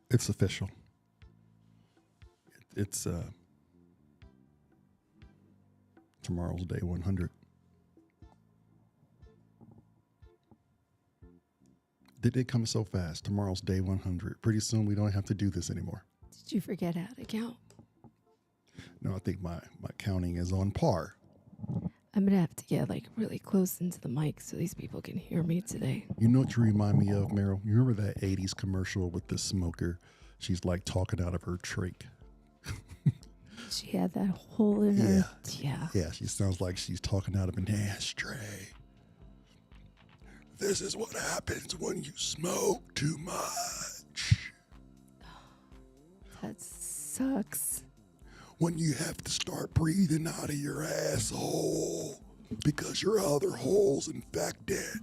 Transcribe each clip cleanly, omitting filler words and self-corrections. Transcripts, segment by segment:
It's official. It's tomorrow's day 100. Did it come so fast? Tomorrow's day 100. Pretty soon we don't have to do this anymore. Did you forget how to count? No, I think my counting is on par. I'm going to have to get like really close into the mic so these people can hear me today. You know what you remind me of, Meryl? You remember that 80s commercial with the smoker? She's like talking out of her trach. She had that hole in her. Yeah. Yeah, she sounds like she's talking out of an ashtray. This is what happens when you smoke too much. That sucks. When you have to start breathing out of your asshole because your other hole's infected.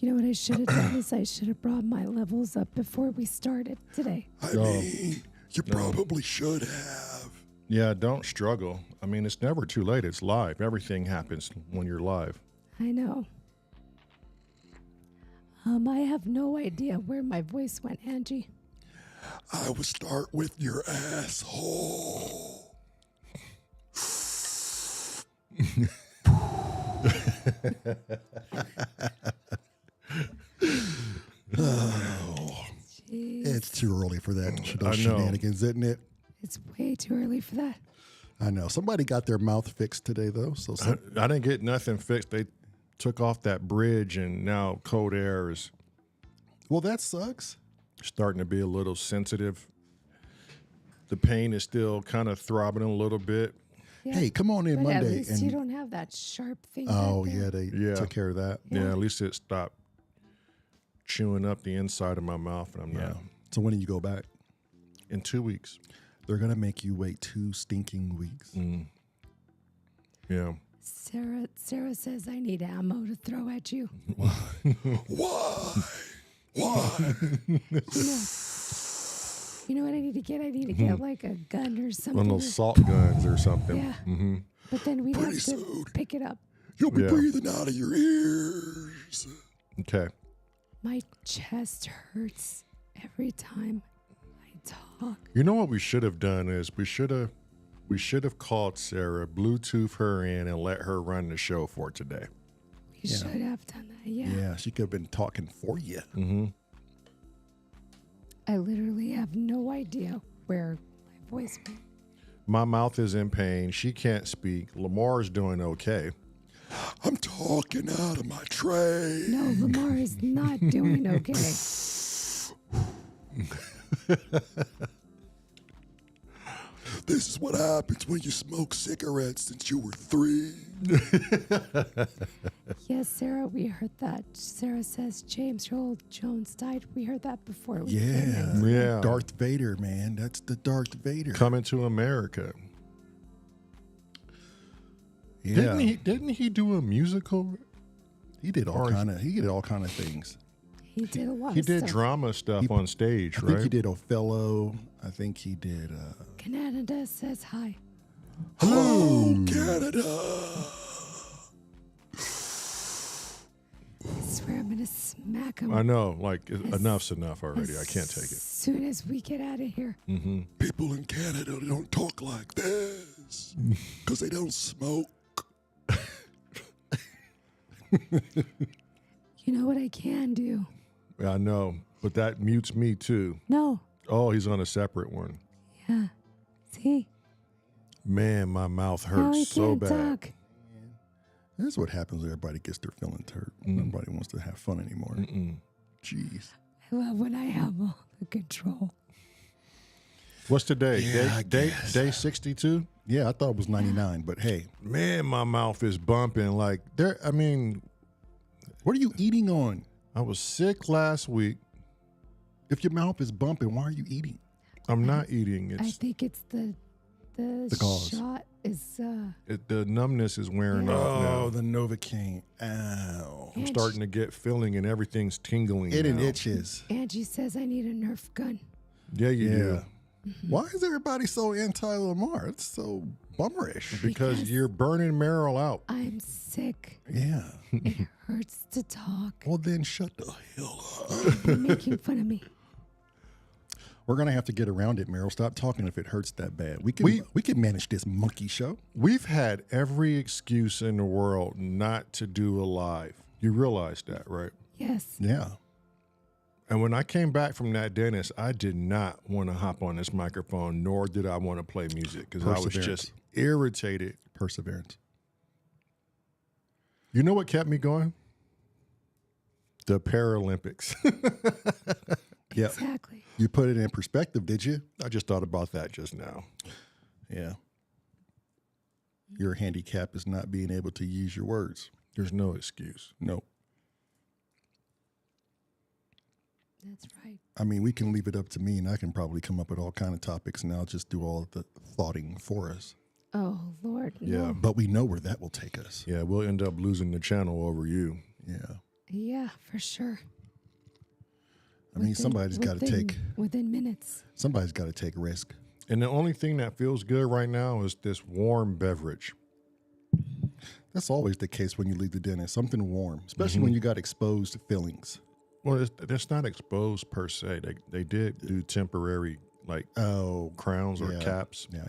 You know what I should have done is I should have brought my levels up before we started today. I mean, you probably should have. Yeah, don't struggle. I mean, it's never too late. It's live. Everything happens when you're live. I know. I have no idea where my voice went, Angie. I would start with your asshole. Oh, it's too early for that. Those shenanigans, isn't it? It's way too early for that. I know. Somebody got their mouth fixed today, though. So I didn't get nothing fixed. They took off that bridge, and now cold air is. Well, that sucks. Starting to be a little sensitive. The pain is still kind of throbbing a little bit. Yeah. Hey, come on in But Monday. at least you don't have that sharp thing. Oh, back there. yeah, they took care of that. Yeah, at least it stopped chewing up the inside of my mouth, and I'm not. So when do you go back? In 2 weeks. They're going to make you wait 2 stinking weeks. Yeah. Sarah says I need ammo to throw at you. Why? Why? You know what I need to get? I need to get like a gun or something. One of those salt guns or something. Yeah. But then we'd have to pick it up. You'll be breathing out of your ears. Okay. My chest hurts every time I talk. You know what we should have done is we should have called Sarah, Bluetooth her in, and let her run the show for today. We should have done that, yeah. Yeah, she could have been talking for you. I literally have no idea where my voice went. My mouth is in pain. She can't speak. Lamar's doing okay. I'm talking out of my tray. No, Lamar is not doing okay. This is what happens when you smoke cigarettes since you were 3. Yes, Sarah, we heard that. Sarah says James Earl Jones died. We heard that before. Yeah. Darth Vader, man. That's the Darth Vader. Coming to America. Yeah. Didn't he do a musical? He did all kind of things. He did a lot He of did stuff. drama stuff on stage, I right? think he did Othello. I think he did. Canada says hi. Hello, Canada. I swear I'm going to smack him. I know, like enough's enough already. I can't take it. As soon as we get out of here. People in Canada don't talk like this because they don't smoke. You know what I can do? I know, but that mutes me too. No. Oh, he's on a separate one. Yeah. See? Man, my mouth Now he hurts so can't bad. talk. This is what happens when everybody gets their feelings hurt. Nobody wants to have fun anymore. Jeez. I love when I have all the control. What's today? Yeah, Day 62? Yeah, I thought it was 99, but hey. Man, my mouth is bumping like What are you eating on? I was sick last week. If your mouth is bumping, why are you eating? I'm not eating. I think it's the cause. shot is The numbness is wearing off now. Oh, the Novocaine. Ow. I'm starting to get feeling and everything's tingling. It now. itches. Angie says I need a Nerf gun. Yeah, you do. Why is everybody so anti-Lamar? It's so bummerish. Because you're burning Meryl out. I'm sick. Yeah. It hurts to talk. Well, then shut the hell up. You're making fun of me. We're going to have to get around it, Meryl. Stop talking if it hurts that bad. We can manage this monkey show. We've had every excuse in the world not to do a live. You realize that, right? Yes. Yeah. And when I came back from that dentist, I did not want to hop on this microphone, nor did I want to play music because I was just irritated. Perseverance. You know what kept me going? The Paralympics. Yep. Exactly. You put it in perspective, did you? I just thought about that just now. Yeah. Your handicap is not being able to use your words. There's no excuse. No. That's right. I mean, we can leave it up to me, and I can probably come up with all kind of topics, and I'll just do all the thoughting for us. Oh, Lord. Yeah. No. But we know where that will take us. Yeah, we'll end up losing the channel over you. Yeah. Yeah, for sure. I mean, somebody's got to take within minutes. Somebody's got to take risk. And the only thing that feels good right now is this warm beverage. That's always the case when you leave the dentist. Something warm, especially when you got exposed fillings. Well, it's not exposed per se. They did do temporary crowns or caps. Yeah.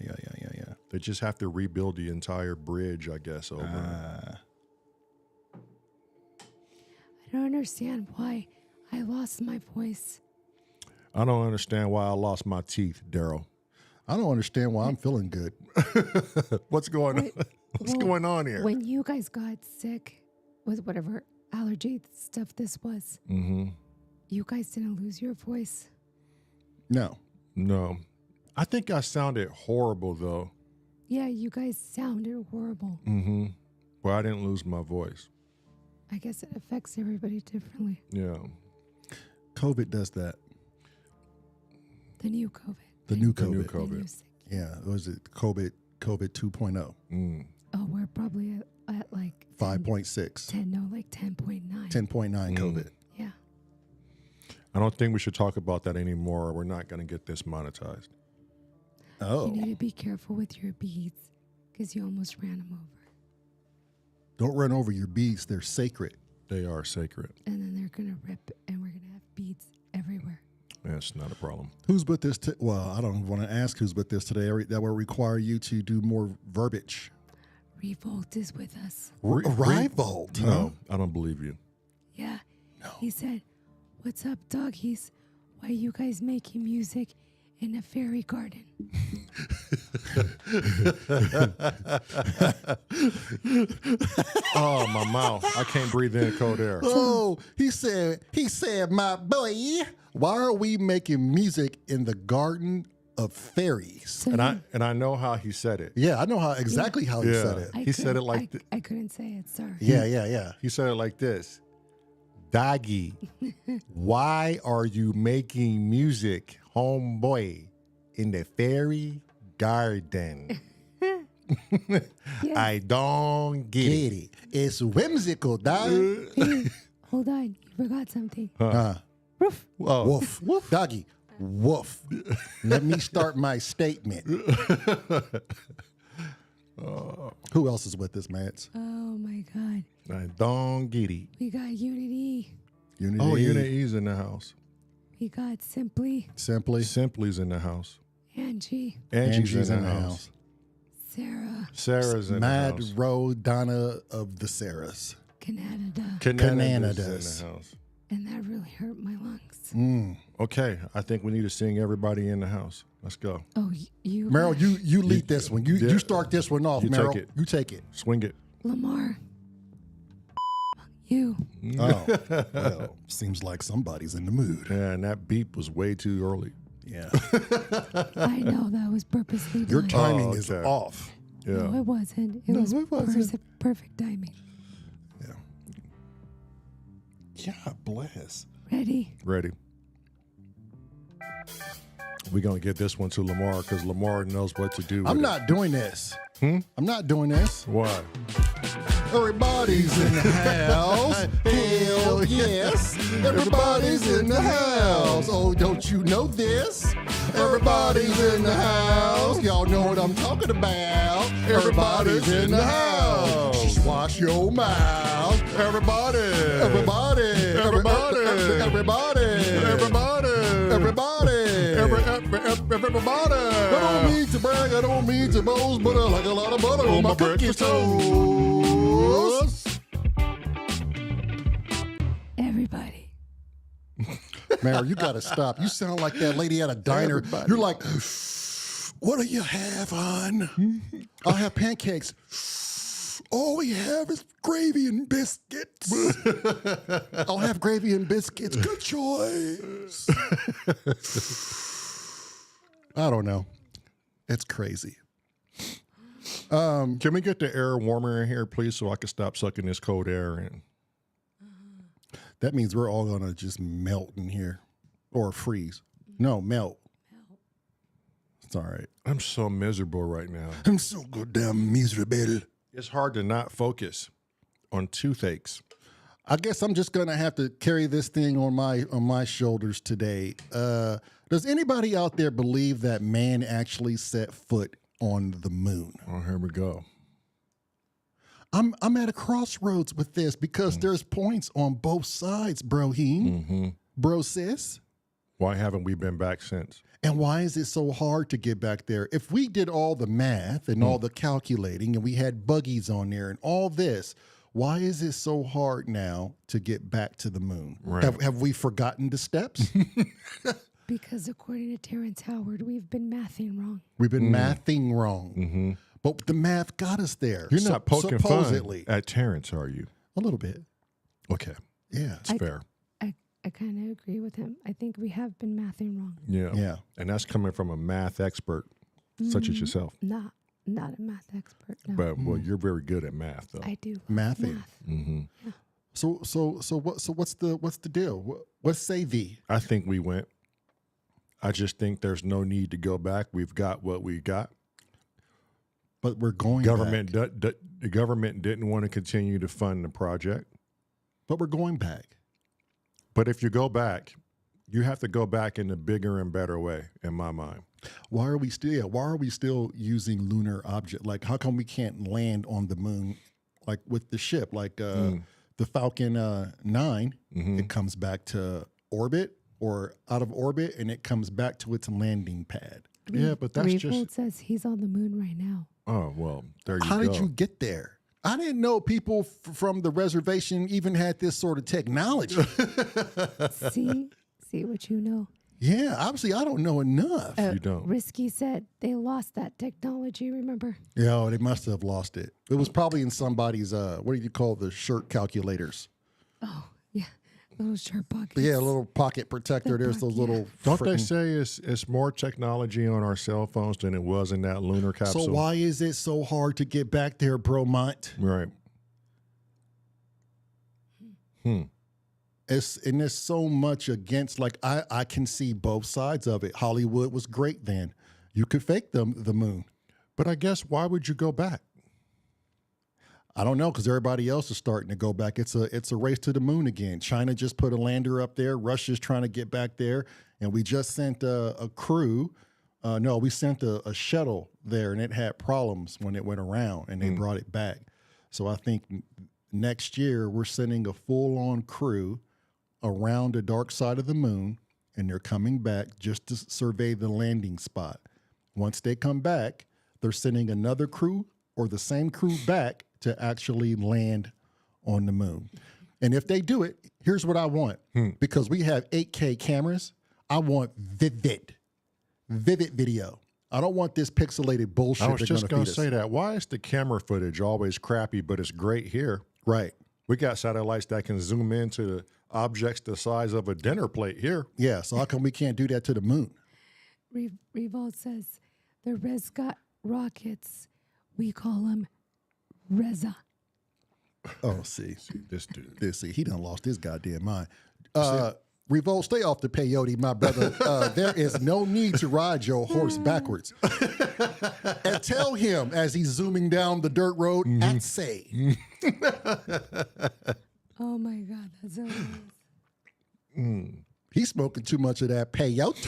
They just have to rebuild the entire bridge, I guess, over. I don't understand why I lost my voice. I don't understand why I lost my teeth, Daryl. I don't understand why I'm feeling good. What's going on? What's going on here? When you guys got sick with whatever allergy stuff this was, you guys didn't lose your voice? No. I think I sounded horrible, though. Yeah, you guys sounded horrible. But I didn't lose my voice. I guess it affects everybody differently. Yeah. COVID does that. The new COVID. The new The COVID. new COVID. Yeah. Was it COVID 2.0? Oh, we're probably at like 5.6. 10.9. 10.9 COVID. Yeah. I don't think we should talk about that anymore. We're not going to get this monetized. Oh. You need to be careful with your beads because you almost ran them over. Don't run over your beads. They're sacred. They are sacred. And then they're going to rip and we're going to have beads everywhere. That's not a problem. Who's with this? Well, I don't want to ask who's with this today. That will require you to do more verbiage. Revolt is with us. Revolt? Huh? No, I don't believe you. Yeah. No. He said, "What's up, doggies? Why are you guys making music in a fairy garden?" Oh, my mouth. I can't breathe in cold air. Oh, he said, my boy, why are we making music in the garden of fairies? And I know how he said it. Yeah, I know exactly how he said it. He said it like I couldn't say it, sorry. Yeah. he said it like this. Doggy, why are you making music, homeboy, in the fairy garden? I don't get it. It's whimsical, dog. Hey, hold on, you forgot something. Roof. Woof. Doggy, woof. Let me start my statement. Who else is with us, Mats? Oh my God. I don't get it. We got Unity. Unity. Oh, Unity's in the house. We got Simply. Simply's in the house. Angie. Angie's in the house. Sarah. Sarah's in the Mad house. Row Donna of the Sarahs. Canada. Canada's in the house. And that really hurt my lungs. Okay, I think we need to sing everybody in the house. Let's go. Oh, you. Meryl, you lead this one. You start this one off, You Meryl. take it. You take it. Swing it. Lamar. You. Oh, well, seems like somebody's in the mood. Yeah, and that beep was way too early. Yeah. I know that was purposely done. Your timing is okay. off. Yeah. No, it wasn't. It was perfect timing. Yeah. God bless. Ready? Ready. We're going to get this one to Lamar because Lamar knows what to do. I'm not doing this. I'm not doing this. Why? Everybody's in the house. Hell Oh, yes. Everybody's in the house. Oh, don't you know this? Everybody's in the house. Y'all know what I'm talking about. Everybody's in the house. Just wash your mouth. Everybody. Everybody. Everybody. Everybody. Everybody. Everybody. Everybody. I don't mean to brag. I don't mean to boast, but I like a lot of butter on my breakfast toast. Everybody. Mary, you got to stop. You sound like that lady at a diner. Everybody. You're like, What do you have, hon? I'll have pancakes. All we have is gravy and biscuits. I'll have gravy and biscuits. Good choice. I don't know. It's crazy. Can we get the air warmer in here, please, so I can stop sucking this cold air in? That means we're all going to just melt in here or freeze. No, melt. It's all right. I'm so miserable right now. I'm so goddamn miserable. It's hard to not focus on toothaches. I guess I'm just gonna have to carry this thing on my shoulders today. Does anybody out there believe that man actually set foot on the moon? Oh, here we go. I'm at a crossroads with this because there's points on both sides, bro. Bro, sis. Why haven't we been back since? And why is it so hard to get back there? If we did all the math and all the calculating and we had buggies on there and all this, why is it so hard now to get back to the moon? Right. Have we forgotten the steps? Because according to Terrence Howard, we've been mathing wrong. We've been mathing wrong. But the math got us there. You're not poking supposedly. fun at Terrence, are you? A little bit. Okay, Yeah. it's fair. I kind of agree with him. I think we have been mathing wrong. Yeah. Yeah. And that's coming from a math expert such as yourself. Not a math expert. No. But well, you're very good at math, though. I do Mathing. math. So what's the deal? What say thee? I think we went. I just think there's no need to go back. We've got what we got. But we're going Government, back. the government didn't want to continue to fund the project. But we're going back. But if you go back, you have to go back in a bigger and better way, in my mind. Why are we still using lunar object? Like, how come we can't land on the moon, like with the ship, like the Falcon 9? It comes back to orbit or out of orbit, and it comes back to its landing pad. Yeah, but that's Revolt just. says he's on the moon right now. Oh well, there you go. How did you get there? I didn't know people from the reservation even had this sort of technology. See what you know. Yeah, obviously I don't know enough. You don't. Risky said they lost that technology, remember? Yeah, they must have lost it. It was probably in somebody's, what do you call the shirt calculators? Oh, yeah. Little shirt pockets. Yeah, a little pocket protector. The There's those little. Don't they frickin- say it's more technology on our cell phones than it was in that lunar capsule? So why is it so hard to get back there, Bromont? Right. There's so much against. Like I can see both sides of it. Hollywood was great then. You could fake the moon. But I guess why would you go back? I don't know, because everybody else is starting to go back. It's a race to the moon again. China just put a lander up there. Russia's trying to get back there, and we just sent a crew. No, we sent a shuttle there, and it had problems when it went around, and they brought it back. So I think next year we're sending a full-on crew around the dark side of the moon, and they're coming back just to survey the landing spot. Once they come back, they're sending another crew or the same crew back to actually land on the moon. And if they do it, here's what I want. Because we have 8K cameras, I want vivid video. I don't want this pixelated bullshit. I was just going to feed say us. that. Why is the camera footage always crappy, but it's great here? Right. We got satellites that can zoom into the objects the size of a dinner plate here. Yeah, so how come we can't do that to the moon? Revolt says the Rescott rockets, we call them Reza. Oh, see, This dude. see, he done lost his goddamn mind. Revolt, stay off the peyote, my brother. There is no need to ride your horse backwards. And tell him as he's zooming down the dirt road at say. Oh Oh my God, that's hilarious. He's smoking too much of that peyote.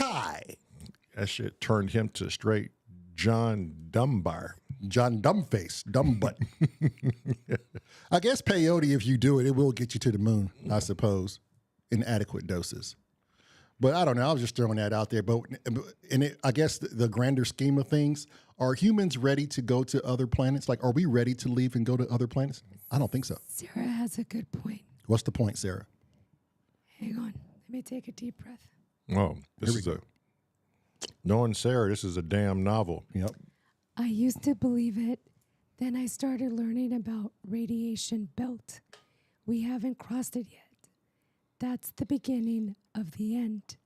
That shit turned him to straight John Dumbar. John Dumbface, dumb butt. I guess peyote, if you do it, it will get you to the moon, I suppose, in adequate doses. But I don't know. I was just throwing that out there. But I guess the grander scheme of things, are humans ready to go to other planets? Like, are we ready to leave and go to other planets? I don't think so. Sarah has a good point. What's the point, Sarah? Hang on. Let me take a deep breath. Oh, knowing Sarah, this is a damn novel. Yep. I used to believe it. Then I started learning about radiation belt. We haven't crossed it yet. That's the beginning of the end.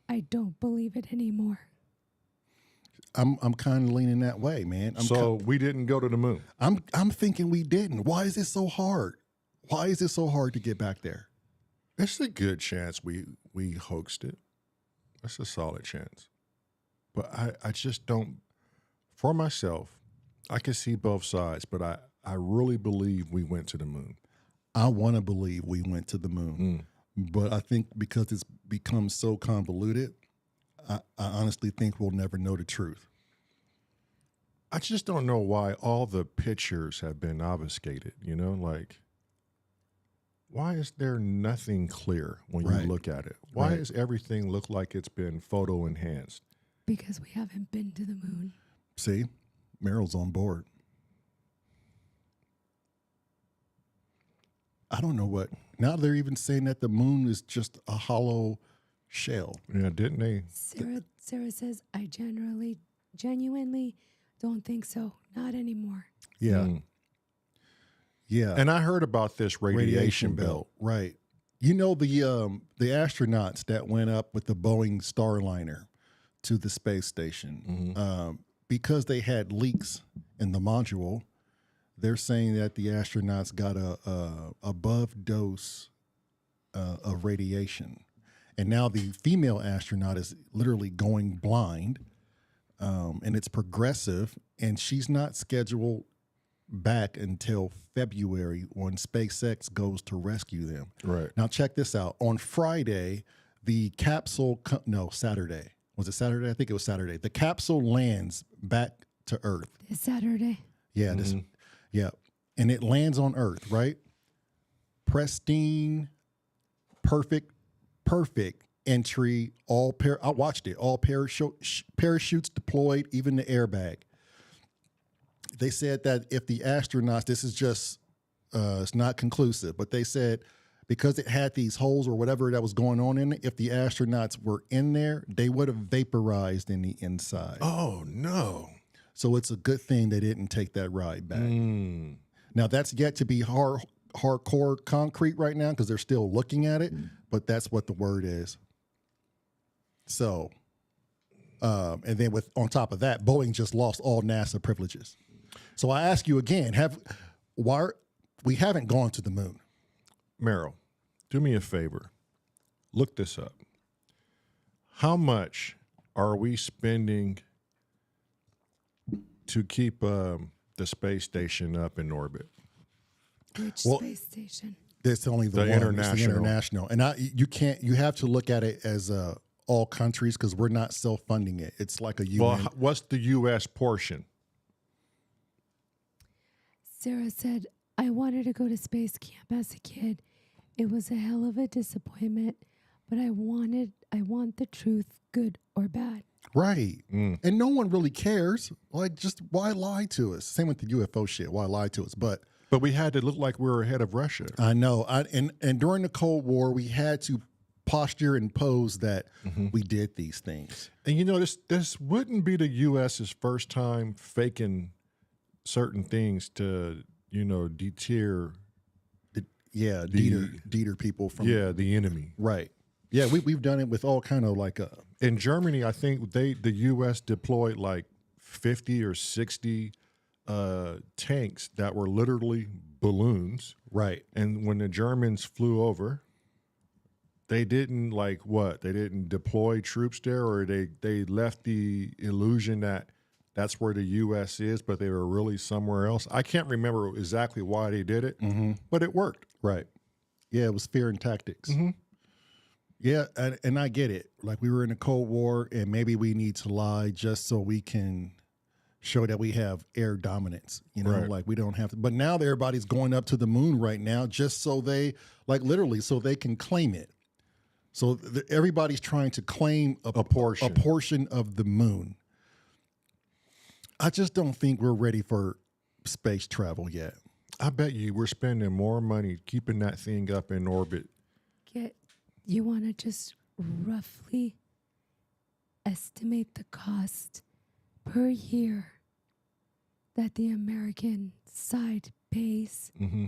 I don't believe it anymore. I'm kind of leaning that way, man. We didn't go to the moon. I'm thinking we didn't. Why is it so hard? Why is it so hard to get back there? It's a good chance we hoaxed it. That's a solid chance. But I just don't, for myself, I can see both sides, but I really believe we went to the moon. I want to believe we went to the moon. But I think because it's become so convoluted, I honestly think we'll never know the truth. I just don't know why all the pictures have been obfuscated, like, why is there nothing clear when you look at it? Why does everything look like it's been photo enhanced? Because we haven't been to the moon. See, Meryl's on board. I don't know what. Now they're even saying that the moon is just a hollow shell. Yeah, didn't they? Sarah says, I genuinely don't think so. Not anymore. Yeah. Yeah. And I heard about this radiation belt. Right. You know, the astronauts that went up with the Boeing Starliner to the space station, because they had leaks in the module, they're saying that the astronauts got a above dose of radiation. And now the female astronaut is literally going blind, and it's progressive, and she's not scheduled back until February when SpaceX goes to rescue them. Right. Now, check this out. On Friday, the capsule, Saturday. Was it Saturday? I think it was Saturday. The capsule lands back to Earth. It's Saturday. Yeah, yeah. And it lands on Earth, right? Pristine, perfect entry. I watched it. All parachutes deployed, even the airbag. They said that if the astronauts, this is just, it's not conclusive, but they said because it had these holes or whatever that was going on in it, if the astronauts were in there, they would have vaporized in the inside. Oh, no. So it's a good thing they didn't take that ride back. Now, that's yet to be hardcore concrete right now because they're still looking at it, but that's what the word is. So, and then on top of that, Boeing just lost all NASA privileges. So I ask you again, we haven't gone to the moon. Meryl, do me a favor. Look this up. How much are we spending to keep the space station up in orbit? Which space station? It's only the one. International. It's the international. And you have to look at it as all countries because we're not self-funding it. It's like a UN. Well, what's the U.S. portion? Sarah said, I wanted to go to space camp as a kid. It was a hell of a disappointment, but I want the truth, good or bad. Right. And no one really cares. Like, just why lie to us? Same with the UFO shit. Why lie to us? But we had to look like we were ahead of Russia. I know. And during the Cold War, we had to posture and pose that we did these things. And this wouldn't be the U.S.'s first time faking certain things to, deter. Deter people from. Yeah, the enemy. Right. Yeah, we've done it with all kind of like in Germany, I think the U.S. deployed like 50 or 60 tanks that were literally balloons. Right. And when the Germans flew over, they didn't they didn't deploy troops there, or they left the illusion that that's where the U.S. is, but they were really somewhere else. I can't remember exactly why they did it, but it worked. Right. Yeah, it was fear and tactics. Mm-hmm. Yeah, and I get it. Like we were in a Cold War, and maybe we need to lie just so we can show that we have air dominance. You know, Right. like we don't have to. But now everybody's going up to the moon right now, just so they, like literally, so they can claim it. So everybody's trying to claim a portion of the moon. I just don't think we're ready for space travel yet. I bet you we're spending more money keeping that thing up in orbit. You want to just roughly estimate the cost per year that the American side pays? Mm-hmm.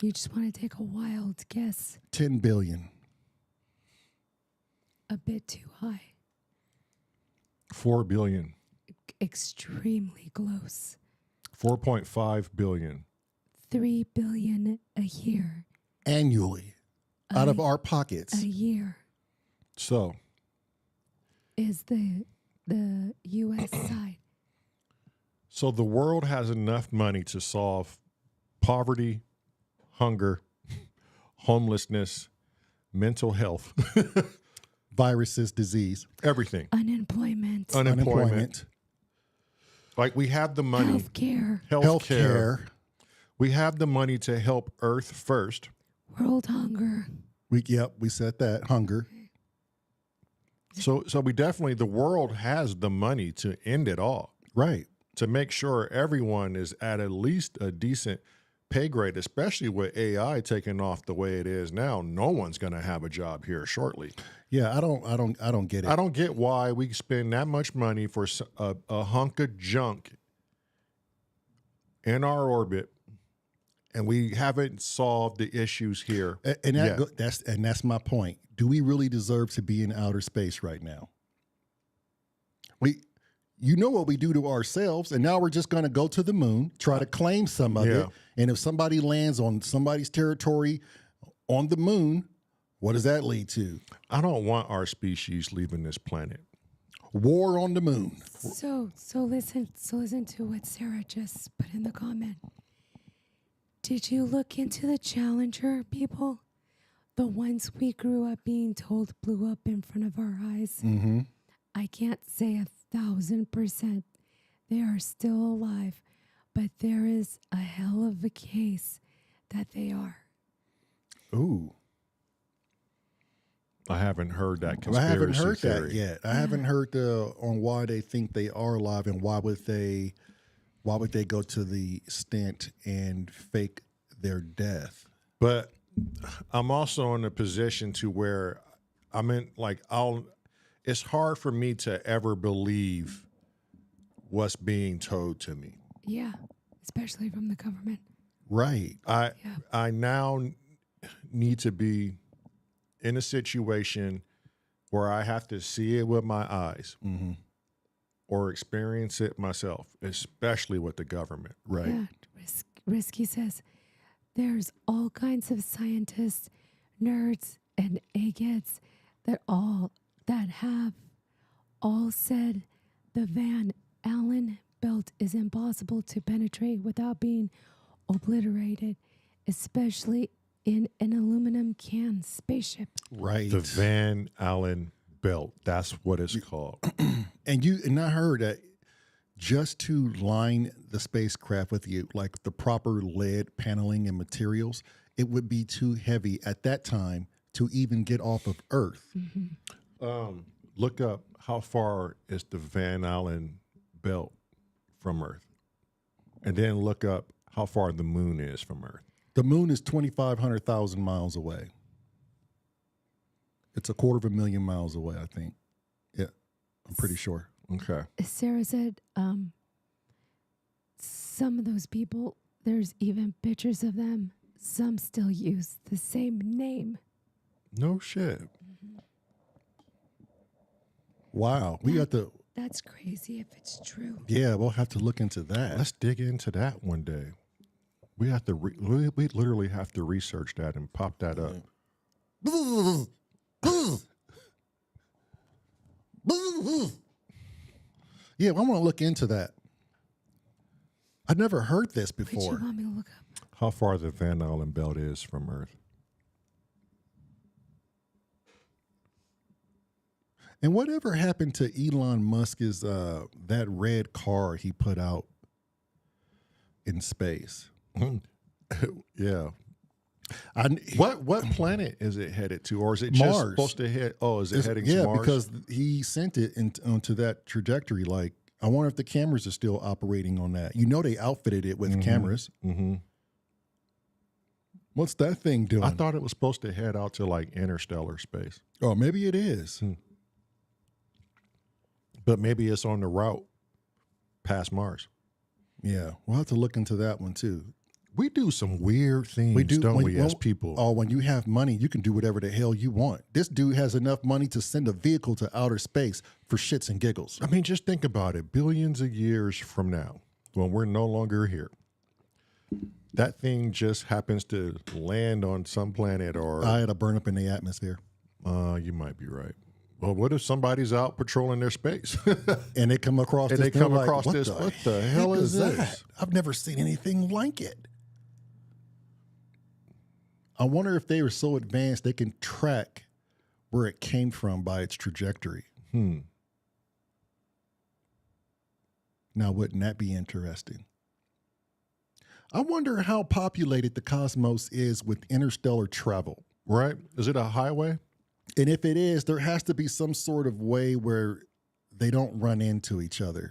You just want to take a wild guess. 10 billion. A bit too high. 4 billion. Extremely close. 4.5 billion. 3 billion a year. Annually. Out of our pockets. A year So is the U.S. side. So the world has enough money to solve poverty, hunger, homelessness, mental health, Viruses, disease. everything. Unemployment. Unemployment. Like we have the money. Healthcare. Healthcare. We have the money to help Earth first. World hunger. We said that. Hunger. So we definitely, the world has the money to end it all. Right. To make sure everyone is at least a decent pay grade, especially with AI taking off the way it is now. No one's going to have a job here shortly. Yeah, I don't get it. I don't get why we spend that much money for a hunk of junk in our orbit, and we haven't solved the issues here. And yet. that's my point. Do we really deserve to be in outer space right now? You know what we do to ourselves, and now we're just going to go to the moon, try to claim some of it, and if somebody lands on somebody's territory on the moon, what does that lead to? I don't want our species leaving this planet. War on the moon. So listen to what Sarah just put in the comment. Did you look into the Challenger people? The ones we grew up being told blew up in front of our eyes. Mm-hmm. I can't say 1,000% they are still alive, but there is a hell of a case that they are. Ooh. I haven't heard that Well, I haven't heard theory that yet. I haven't heard on why they think they are alive and why would they go to the stint and fake their death. But I'm also in a position to where it's hard for me to ever believe what's being told to me. Yeah, especially from the government. Right. I now need to be in a situation where I have to see it with my eyes or experience it myself, especially with the government. Right. Yeah, Risky says there's all kinds of scientists, nerds, and eggheads that have all said the Van Allen belt is impossible to penetrate without being obliterated, especially in an aluminum can spaceship. Right. The Van Allen belt, that's what it's called. And I heard that just to line the spacecraft with the proper lead paneling and materials, it would be too heavy at that time to even get off of Earth. Mm-hmm. Look up how far is the Van Allen belt from Earth, and then look up how far the moon is from Earth. The moon is 2,500,000 miles away. It's 250,000 miles away, I think. Yeah, I'm pretty sure. Okay. Sarah said some of those people, there's even pictures of them. Some still use the same name. No shit. Wow. We got to. That's crazy if it's true. Yeah, we'll have to look into that. Let's dig into that one day. We have to. We literally have to research that and pop that up. Yeah, I want to look into that. I've never heard this What before. you want me to look up? How far the Van Allen belt is from Earth? And whatever happened to Elon Musk's that red car he put out in space? Yeah. What planet is it headed to, or is it Mars. just supposed to head? Oh, is it heading to Mars? Yeah, because he sent it onto that trajectory. Like, I wonder if the cameras are still operating on that. You know, they outfitted it with cameras. Mm-hmm. What's that thing doing? I thought it was supposed to head out to like interstellar space. Oh, maybe it is. But maybe it's on the route past Mars. Yeah, we'll have to look into that one too. We do some weird things, don't we, as people? Oh, when you have money, you can do whatever the hell you want. This dude has enough money to send a vehicle to outer space for shits and giggles. I mean, just think about it. Billions of years from now, when we're no longer here, that thing just happens to land on some planet, or It'll burn up in the atmosphere. You might be right. Well, what if somebody's out patrolling their space and they come across and this? They come like, across this? What the hell is this? That? I've never seen anything like it. I wonder if they were so advanced they can track where it came from by its trajectory. Now, wouldn't that be interesting? I wonder how populated the cosmos is with interstellar travel. Right? Is it a highway? And if it is, there has to be some sort of way where they don't run into each other.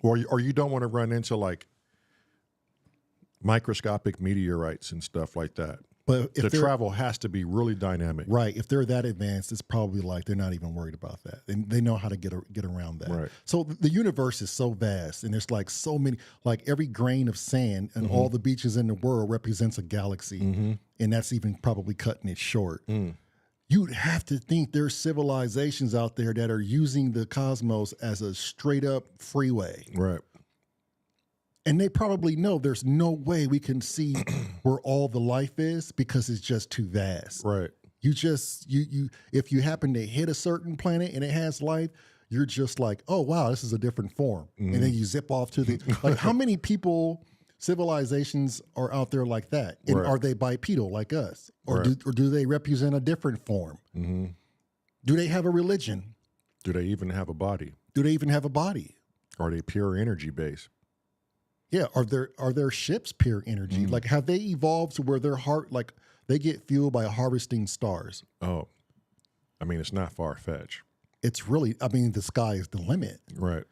Or you don't want to run into like microscopic meteorites and stuff like that. But if the travel has to be really dynamic. Right. If they're that advanced, it's probably like they're not even worried about that. And they know how to get around that. Right. So the universe is so vast, and there's like so many, like every grain of sand and all the beaches in the world represents a galaxy. And that's even probably cutting it short. You'd have to think there's civilizations out there that are using the cosmos as a straight up freeway. Right. And they probably know there's no way we can see where all the life is because it's just too vast. Right. You if you happen to hit a certain planet and it has life, you're just like, oh wow, this is a different form. And then you zip off to the like how many civilizations are out there like that? And are they bipedal like us? Or do they represent a different form? Do they have a religion? Do they even have a body? Do they even have a body? Are they pure energy based? Yeah, are their ships pure energy? Like, have they evolved to where they get fueled by harvesting stars? Oh, I mean, it's not far fetched. It's really, I mean, the sky is the limit. Right.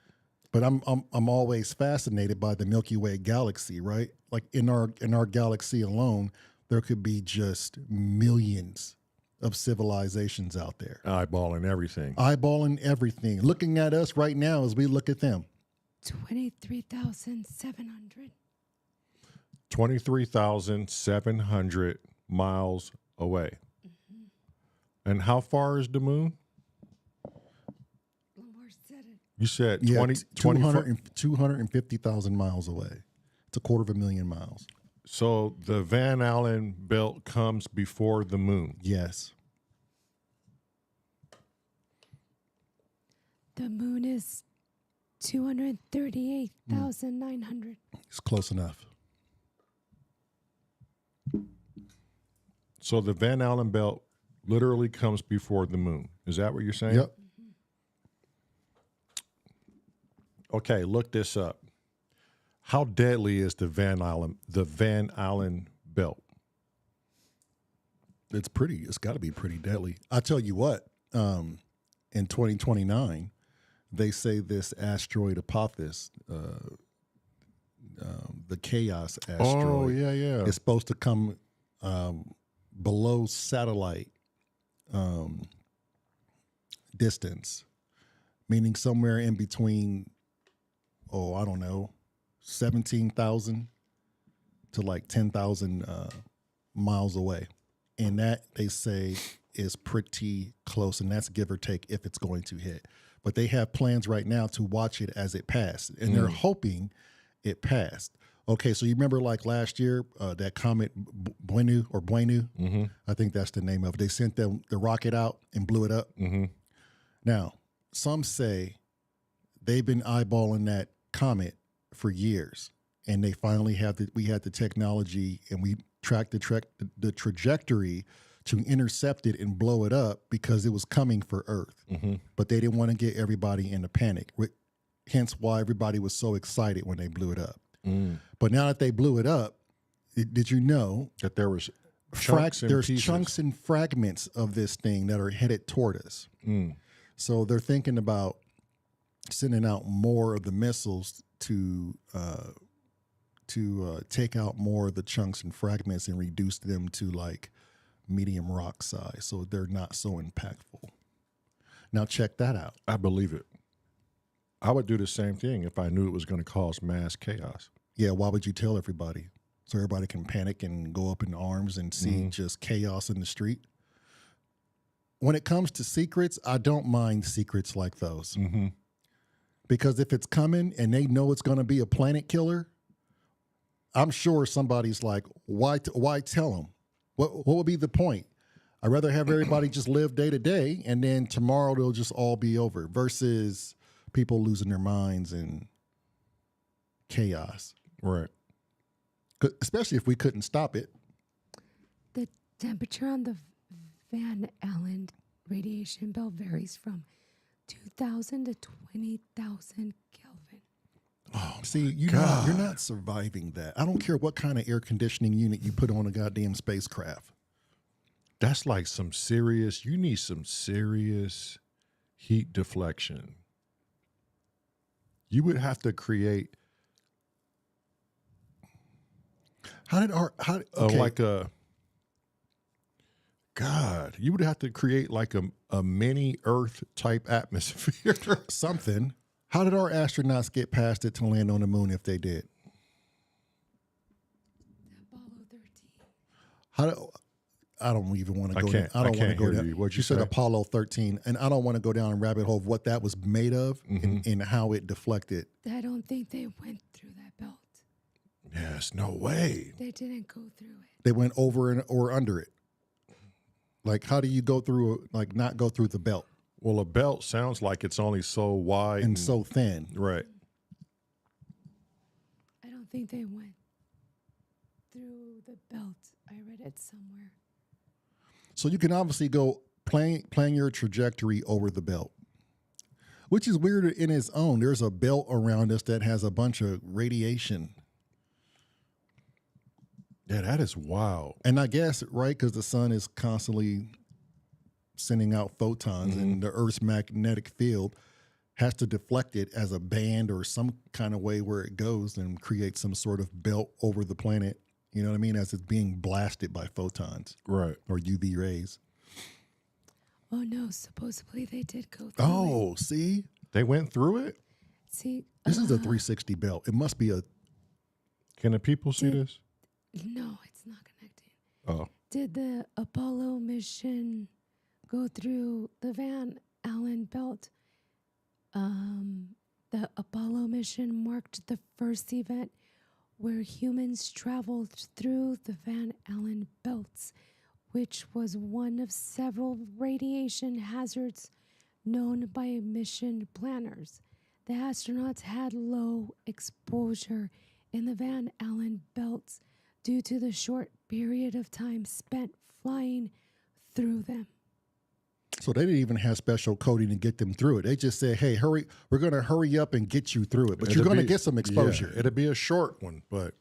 But I'm always fascinated by the Milky Way galaxy. Right, like in our galaxy alone, there could be just millions of civilizations out there, eyeballing everything, looking at us right now as we look at them. 23,700. 23,700 miles away. And how far is the moon? Lamar said it. You said 250,000 miles away. It's 250,000 miles. So the Van Allen belt comes before the moon. Yes. The moon is 238,900. It's close enough. So the Van Allen belt literally comes before the moon. Is that what you're saying? Yep. Okay, look this up. How deadly is the Van Allen belt? It's got to be pretty deadly. I tell you what, in 2029, they say this asteroid Apophis, the Chaos asteroid, is supposed to come below satellite distance, meaning somewhere in between, I don't know, 17,000 to like 10,000 miles away. And that, they say, is pretty close, and that's give or take if it's going to hit. But they have plans right now to watch it as it passed, and they're hoping it passed. Okay, so you remember like last year, that comet Buenu, I think that's the name of it. They sent the rocket out and blew it up. Now, some say they've been eyeballing that comet for years, and they finally we had the technology, and we tracked the trajectory to intercept it and blow it up because it was coming for Earth. But they didn't want to get everybody in a panic. Hence why everybody was so excited when they blew it up. But now that they blew it up, did you know that there was chunks and there's pieces. chunks and fragments of this thing that are headed toward us? So they're thinking about sending out more of the missiles to take out more of the chunks and fragments and reduce them to like medium rock size, so they're not so impactful. Now check that out. I believe it. I would do the same thing if I knew it was going to cause mass chaos. Yeah, why would you tell everybody? So everybody can panic and go up in arms and see just chaos in the street? When it comes to secrets, I don't mind secrets like those. Because if it's coming and they know it's going to be a planet killer, I'm sure somebody's like, why tell them? What would be the point? I'd rather have everybody just live day to day, and then tomorrow they'll just all be over, versus people losing their minds and chaos. Right. Especially if we couldn't stop it. The temperature on the Van Allen radiation belt varies from 2,000 to 20,000 Kelvin. Oh, see, you're not surviving that. I don't care what kind of air conditioning unit you put on a goddamn spacecraft. That's like some serious, you need some serious heat deflection. You would have to create you would have to create like a mini Earth type atmosphere. Something. How did our astronauts get past it to land on the moon if they did? Apollo 13. I don't even want to go down. I don't want to go down. What'd you said Apollo 13, and I don't want to go down a rabbit hole of what that was made of and how it deflected. I don't think they went through that belt. Yes, no way. They didn't go through it. They went over or under it. Like, how do you go through, like, not go through the belt? Well, a belt sounds like it's only so wide and so thin. Right. I don't think they went through the belt. I read it somewhere. So you can obviously go playing your trajectory over the belt, which is weird in its own. There's a belt around us that has a bunch of radiation. Yeah, that is wild. And I guess, right, because the sun is constantly sending out photons and the Earth's magnetic field has to deflect it as a band or some kind of way where it goes and create some sort of belt over the planet. You know what I mean? As it's being blasted by photons. Right. Or UV rays. Oh, no. Supposedly they did go through Oh, see? They went through it? See? This is a 360 belt. It must be a... Can the people see this? No, it's not connecting. Oh. Did the Apollo mission go through the Van Allen belt? The Apollo mission marked the first event where humans traveled through the Van Allen belts, which was one of several radiation hazards known by mission planners. The astronauts had low exposure in the Van Allen belts due to the short period of time spent flying through them. So they didn't even have special coding to get them through it. They just said, hey, hurry, we're going to hurry up and get you through it. But you're going to get some exposure. Yeah, it'll be a short one, but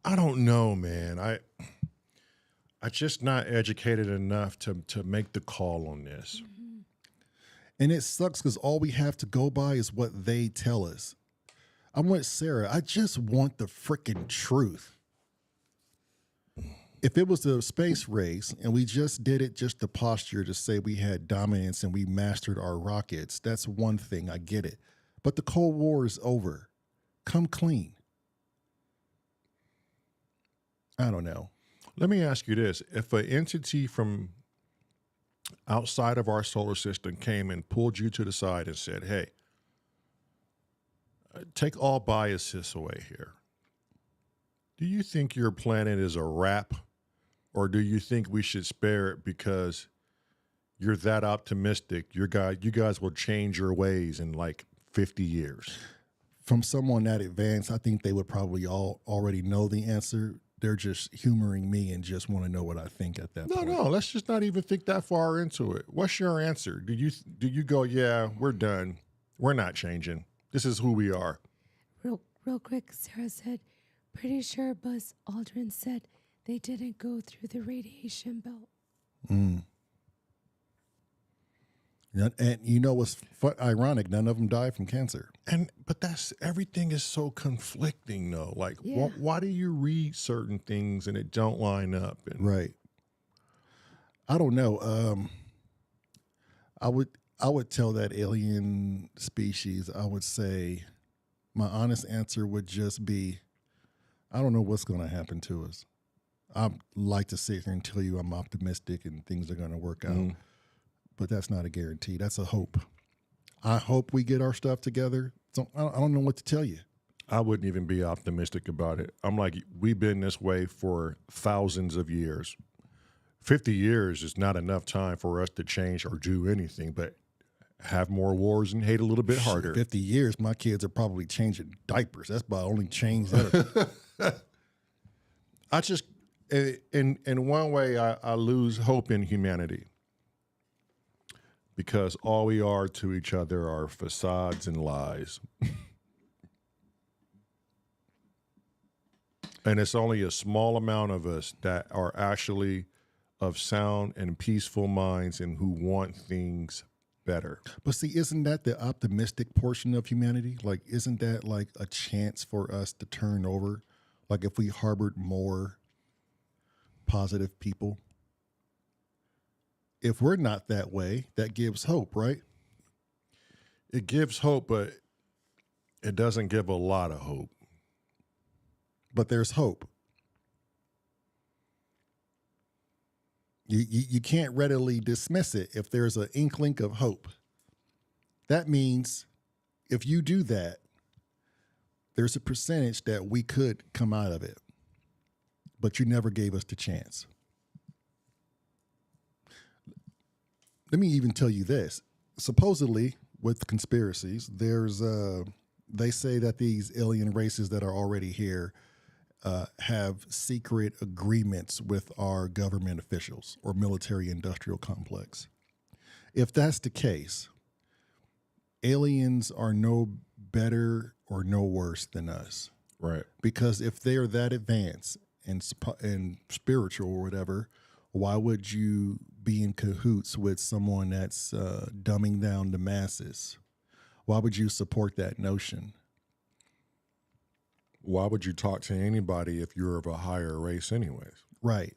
I don't know, man. I just not educated enough to make the call on this. And it sucks because all we have to go by is what they tell us. I'm with Sarah. I just want the freaking truth. If it was a space race and we just did it just to posture to say we had dominance and we mastered our rockets, that's one thing. I get it. But the Cold War is over. Come clean. I don't know. Let me ask you this. If an entity from outside of our solar system came and pulled you to the side and said, hey, take all biases away here, do you think your planet is a wrap? Or do you think we should spare it because you're that optimistic? You guys will change your ways in like 50 years. From someone that advanced, I think they would probably all already know the answer. they're just humoring me and just want to know what I think at that point. No, let's just not even think that far into it. What's your answer? Do you go, yeah, we're done. We're not changing. This is who we are. Real quick, Sarah said, pretty sure Buzz Aldrin said they didn't go through the radiation belt. And you know what's ironic? None of them died from cancer. But everything is so conflicting though. Like, Yeah. why do you read certain things and it don't line up? And Right. I don't know. I would tell that alien species, I would say my honest answer would just be, I don't know what's going to happen to us. I'd like to sit here and tell you I'm optimistic and things are going to work out, but that's not a guarantee. That's a hope. I hope we get our stuff together. So I don't know what to tell you. I wouldn't even be optimistic about it. I'm like, we've been this way for thousands of years. 50 years is not enough time for us to change or do anything, but have more wars and hate a little bit harder. 50 years, my kids are probably changing diapers. That's about the only change that. I just, in one way, I lose hope in humanity because all we are to each other are facades and lies. And it's only a small amount of us that are actually of sound and peaceful minds and who want things better. But see, isn't that the optimistic portion of humanity? Like, isn't that like a chance for us to turn over? Like if we harbored more positive people? If we're not that way, that gives hope, right? It gives hope, but it doesn't give a lot of hope. But there's hope. You can't readily dismiss it if there's an inkling of hope. That means if you do that, there's a percentage that we could come out of it. But you never gave us the chance. Let me even tell you this. Supposedly, with conspiracies, they say that these alien races that are already here have secret agreements with our government officials or military industrial complex. If that's the case, aliens are no better or no worse than us. Right. Because if they're that advanced and spiritual or whatever, why would you be in cahoots with someone that's dumbing down the masses? Why would you support that notion? Why would you talk to anybody if you're of a higher race anyways? Right.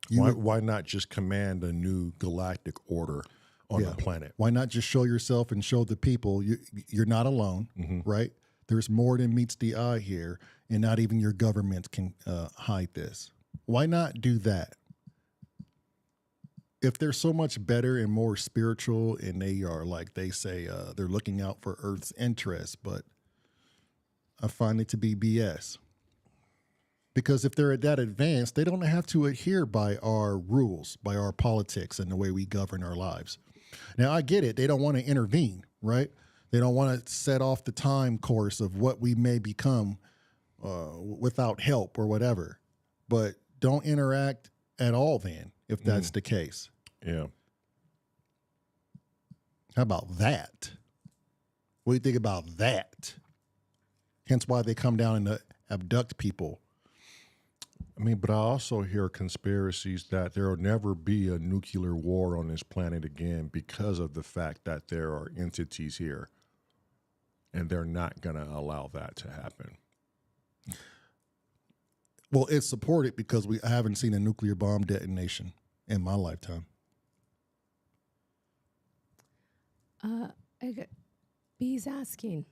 Why not just command a new galactic order on the planet? Why not just show yourself and show the people you're not alone, right? There's more than meets the eye here, and not even your government can hide this. Why not do that? If they're so much better and more spiritual and they are, like they say, they're looking out for Earth's interests, but I find it to be BS. Because if they're that advanced, they don't have to adhere by our rules, by our politics and the way we govern our lives. Now, I get it. They don't want to intervene, right? They don't want to set off the time course of what we may become without help or whatever. But don't interact at all then, if that's the case. Yeah. How about that? What do you think about that? Hence why they come down and abduct people. I mean, but I also hear conspiracies that there will never be a nuclear war on this planet again because of the fact that there are entities here and they're not going to allow that to happen. Well, it's supported because I haven't seen a nuclear bomb detonation in my lifetime. B's asking,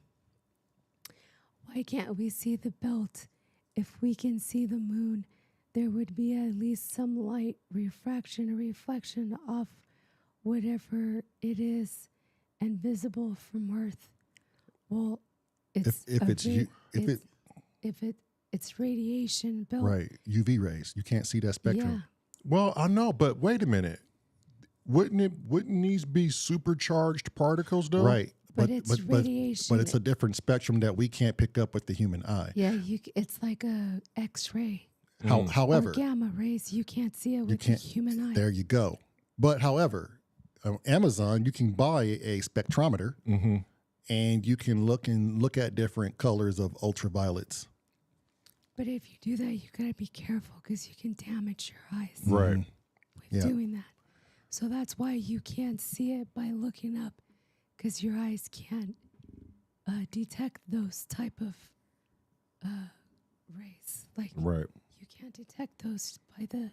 why can't we see the belt? If we can see the moon, there would be at least some light refraction or reflection off whatever it is and visible from Earth. Well, it's it's radiation belt. Right, UV rays. You can't see that spectrum. Yeah. Well, I know, but wait a minute. Wouldn't these be supercharged particles though? Right. But it's radiation. But it's a different spectrum that we can't pick up with the human eye. Yeah, it's like a X-ray. However, or gamma rays, you can't see it with the human eye. There you go. But however, on Amazon, you can buy a spectrometer and you can look at different colors of ultraviolets. But if you do that, you got to be careful because you can damage your eyes Right. with doing that. So that's why you can't see it by looking up, because your eyes can't detect those type of rays. Like you can't detect those by the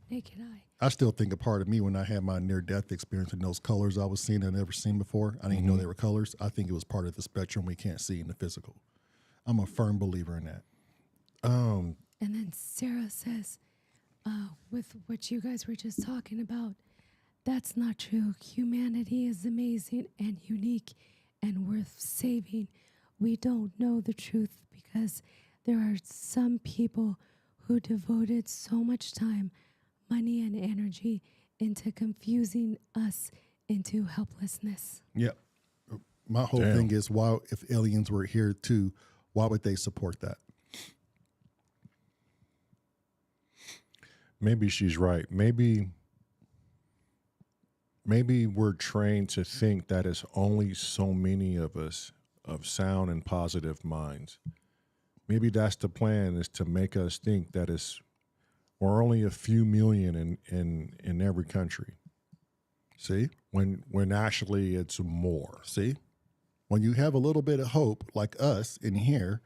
naked eye. I still think a part of me when I had my near-death experience and those colors I was seeing I'd never seen before, I didn't know they were colors. I think it was part of the spectrum we can't see in the physical. I'm a firm believer in that. And then Sarah says, with what you guys were just talking about, that's not true. Humanity is amazing and unique and worth saving. We don't know the truth because there are some people who devoted so much time, money, and energy into confusing us into helplessness. Yep. My whole thing is, why, if aliens were here too, why would they support that? Maybe she's right. Maybe we're trained to think that it's only so many of us of sound and positive minds. Maybe that's the plan, is to make us think that we're only a few million in every country. See? When actually it's more. See? When you have a little bit of hope, like us in here,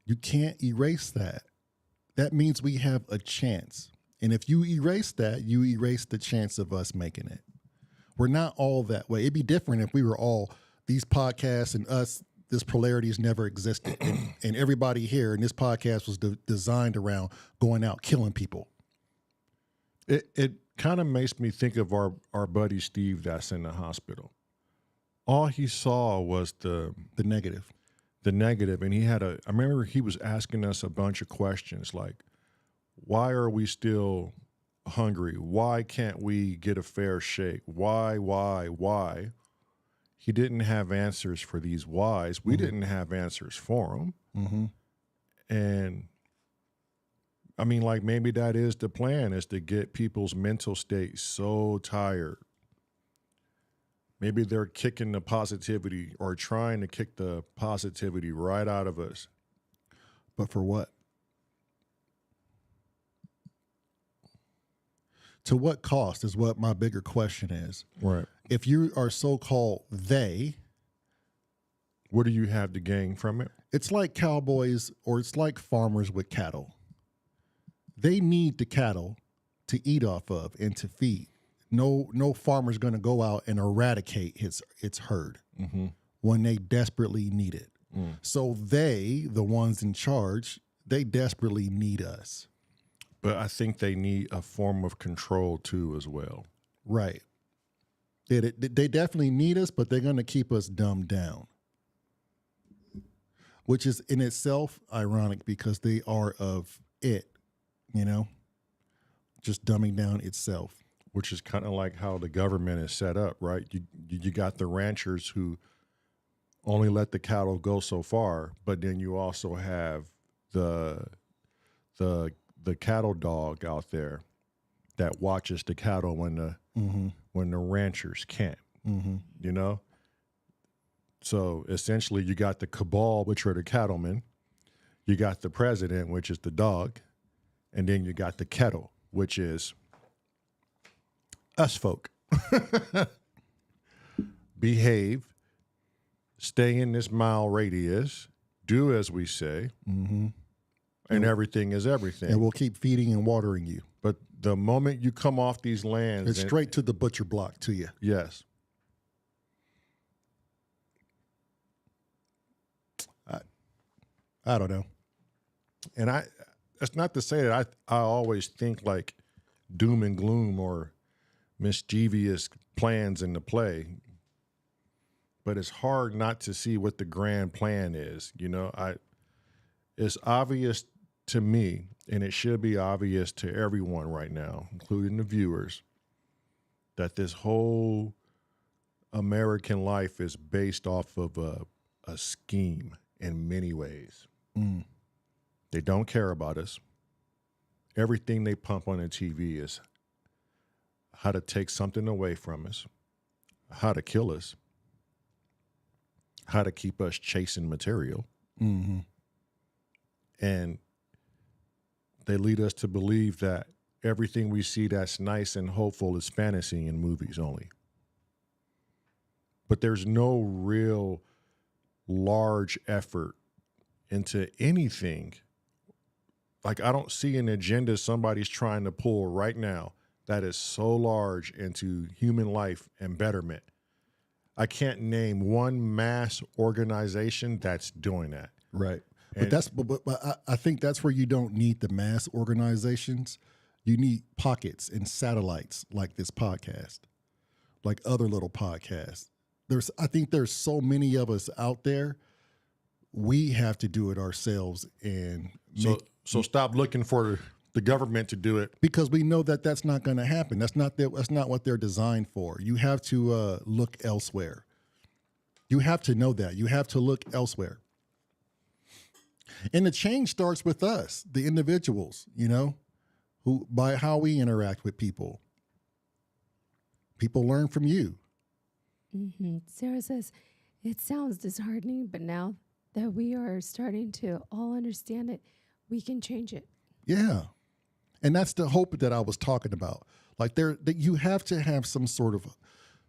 you can't erase that. That means we have a chance. And if you erase that, you erase the chance of us making it. We're not all that way. It'd be different if we were all, these podcasts and us, this polarity has never existed. And everybody here in this podcast was designed around going out killing people. It kind of makes me think of our buddy Steve that's in the hospital. All he saw was the negative. The negative. And I remember he was asking us a bunch of questions like, why are we still hungry? Why can't we get a fair shake? Why? He didn't have answers for these whys. We didn't have answers for him. And I mean, like, maybe that is the plan, is to get people's mental state so tired. Maybe they're kicking the positivity, or trying to kick the positivity right out of us. But for what? To what cost is what my bigger question is. Right. If you are so-called they, what do you have to gain from it? It's like cowboys, or it's like farmers with cattle. They need the cattle to eat off of and to feed. No farmer's going to go out and eradicate its herd when they desperately need it. So they, the ones in charge, they desperately need us. But I think they need a form of control too as well. Right. They definitely need us, but they're going to keep us dumbed down. Which is in itself ironic, because they are of it, just dumbing down itself. Which is kind of like how the government is set up, right? You got the ranchers who only let the cattle go so far, but then you also have the cattle dog out there that watches the cattle when the ranchers can't, So essentially you got the cabal, which are the cattlemen, you got the president, which is the dog, and then you got the kettle, which is us folk. Behave, stay in this mile radius, do as we say, and everything is everything. And we'll keep feeding and watering you. But the moment you come off these lands, it's straight to the butcher block to you. Yes. I don't know. And that's not to say that I always think like doom and gloom or mischievous plans in the play, but it's hard not to see what the grand plan is. It's obvious to me, and it should be obvious to everyone right now, including the viewers, that this whole American life is based off of a scheme in many ways. They don't care about us. everything they pump on the TV is how to take something away from us, how to kill us, how to keep us chasing material. Mm-hmm. And they lead us to believe that everything we see that's nice and hopeful is fantasy in movies only. But there's no real large effort into anything. Like, I don't see an agenda somebody's trying to pull right now that is so large into human life and betterment. I can't name one mass organization that's doing that. Right. But I think that's where you don't need the mass organizations. You need pockets and satellites like this podcast, like other little podcasts. I think there's so many of us out there. We have to do it ourselves, and so stop looking for the government to do it, because we know that that's not going to happen. That's not what they're designed for. You have to look elsewhere. You have to know that. You have to look elsewhere. And the change starts with us, the individuals, who by how we interact with people. People learn from you. Mm-hmm. Sarah says, it sounds disheartening, but now that we are starting to all understand it, we can change it. Yeah. And that's the hope that I was talking about. Like that you have to have some sort of.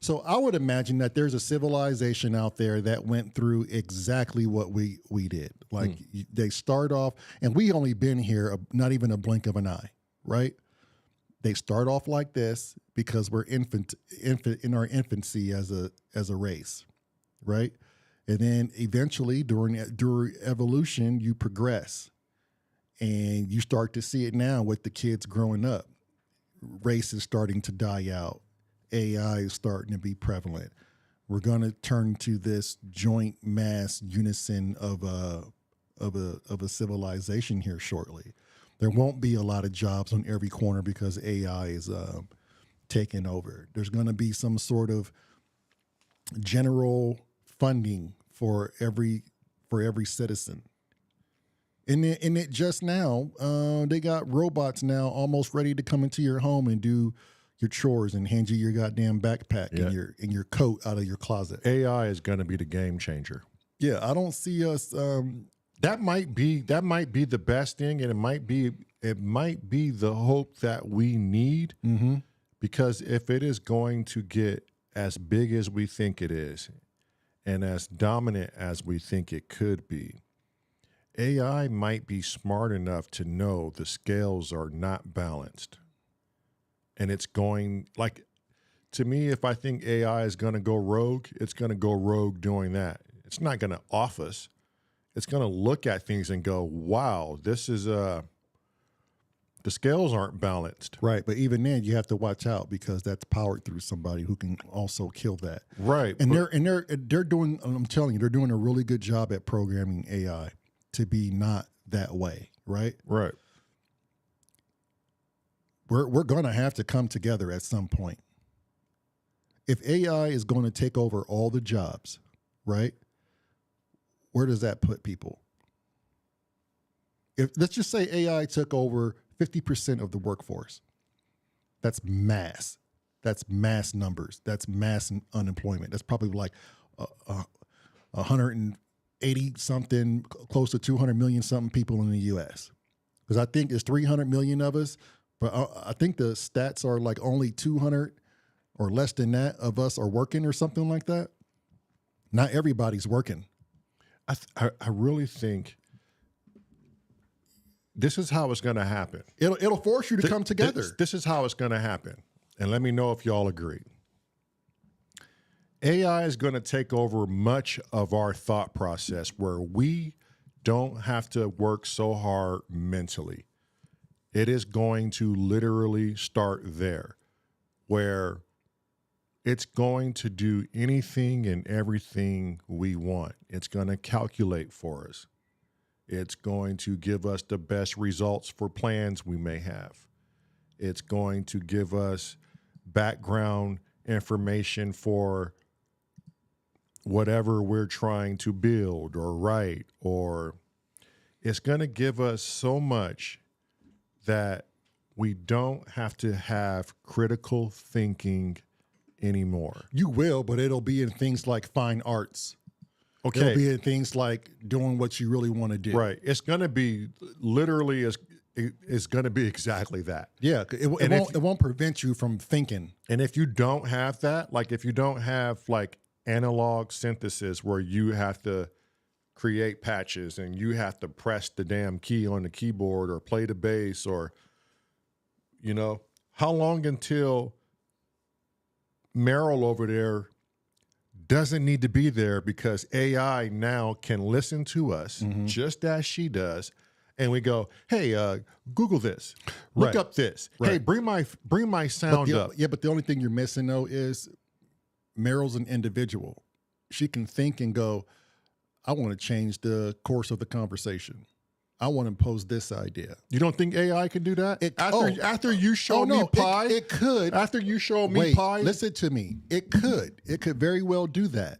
So I would imagine that there's a civilization out there that went through exactly what we did. Like they start off, and we only been here not even a blink of an eye, right? They start off like this because we're infant in our infancy as a race, right? And then eventually during evolution, you progress, and you start to see it now with the kids growing up. Race is starting to die out. AI is starting to be prevalent. We're going to turn to this joint mass unison of a civilization here shortly. There won't be a lot of jobs on every corner because AI is taking over. There's going to be some sort of general funding for every citizen. And it just now, they got robots now almost ready to come into your home and do your chores and hand you your goddamn backpack and your coat out of your closet. AI is going to be the game changer. Yeah, I don't see us. That might be the best thing, and it might be the hope that we need. Mm-hmm. Because if it is going to get as big as we think it is, and as dominant as we think it could be, AI might be smart enough to know the scales are not balanced. And it's going, like, to me, if I think AI is going to go rogue, it's going to go rogue doing that. It's not going to off us. It's going to look at things and go, wow, this is, the scales aren't balanced. Right. But even then you have to watch out because that's powered through somebody who can also kill that. Right. And they're doing, I'm telling you, they're doing a really good job at programming AI to be not that way. Right. Right. We're going to have to come together at some point. If AI is going to take over all the jobs, right? Where does that put people? Let's just say AI took over 50% of the workforce. That's mass. That's mass numbers. That's mass unemployment. That's probably like 180 something, close to 200 million something people in the U.S. Because I think it's 300 million of us. But I think the stats are like only 200 or less than that of us are working or something like that. Not everybody's working. I really think this is how it's going to happen. It'll force you to come together. This is how it's going to happen. And let me know if y'all agree. AI is going to take over much of our thought process where we don't have to work so hard mentally. It is going to literally start there, where it's going to do anything and everything we want. It's going to calculate for us. It's going to give us the best results for plans we may have. It's going to give us background information for whatever we're trying to build or write, or it's going to give us so much that we don't have to have critical thinking anymore. You will, but it'll be in things like fine arts. Okay. It'll be in things like doing what you really want to do. Right. It's going to be literally it's going to be exactly that. Yeah. It won't prevent you from thinking. And if you don't have that, like if you don't have like analog synthesis where you have to create patches and you have to press the damn key on the keyboard or play the bass or, you know, how long until Meryl over there doesn't need to be there because AI now can listen to us just as she does, and we go, "Hey, Google this, look up this. Right. Hey, bring my sound up." Yeah, but the only thing you're missing though is Meryl's an individual. She can think and go, "I want to change the course of the conversation. I want to pose this idea." You don't think AI can do that? After you show Oh, no, me pie, it could. After you show me Wait, pie, listen to me. It could. It could very well do that.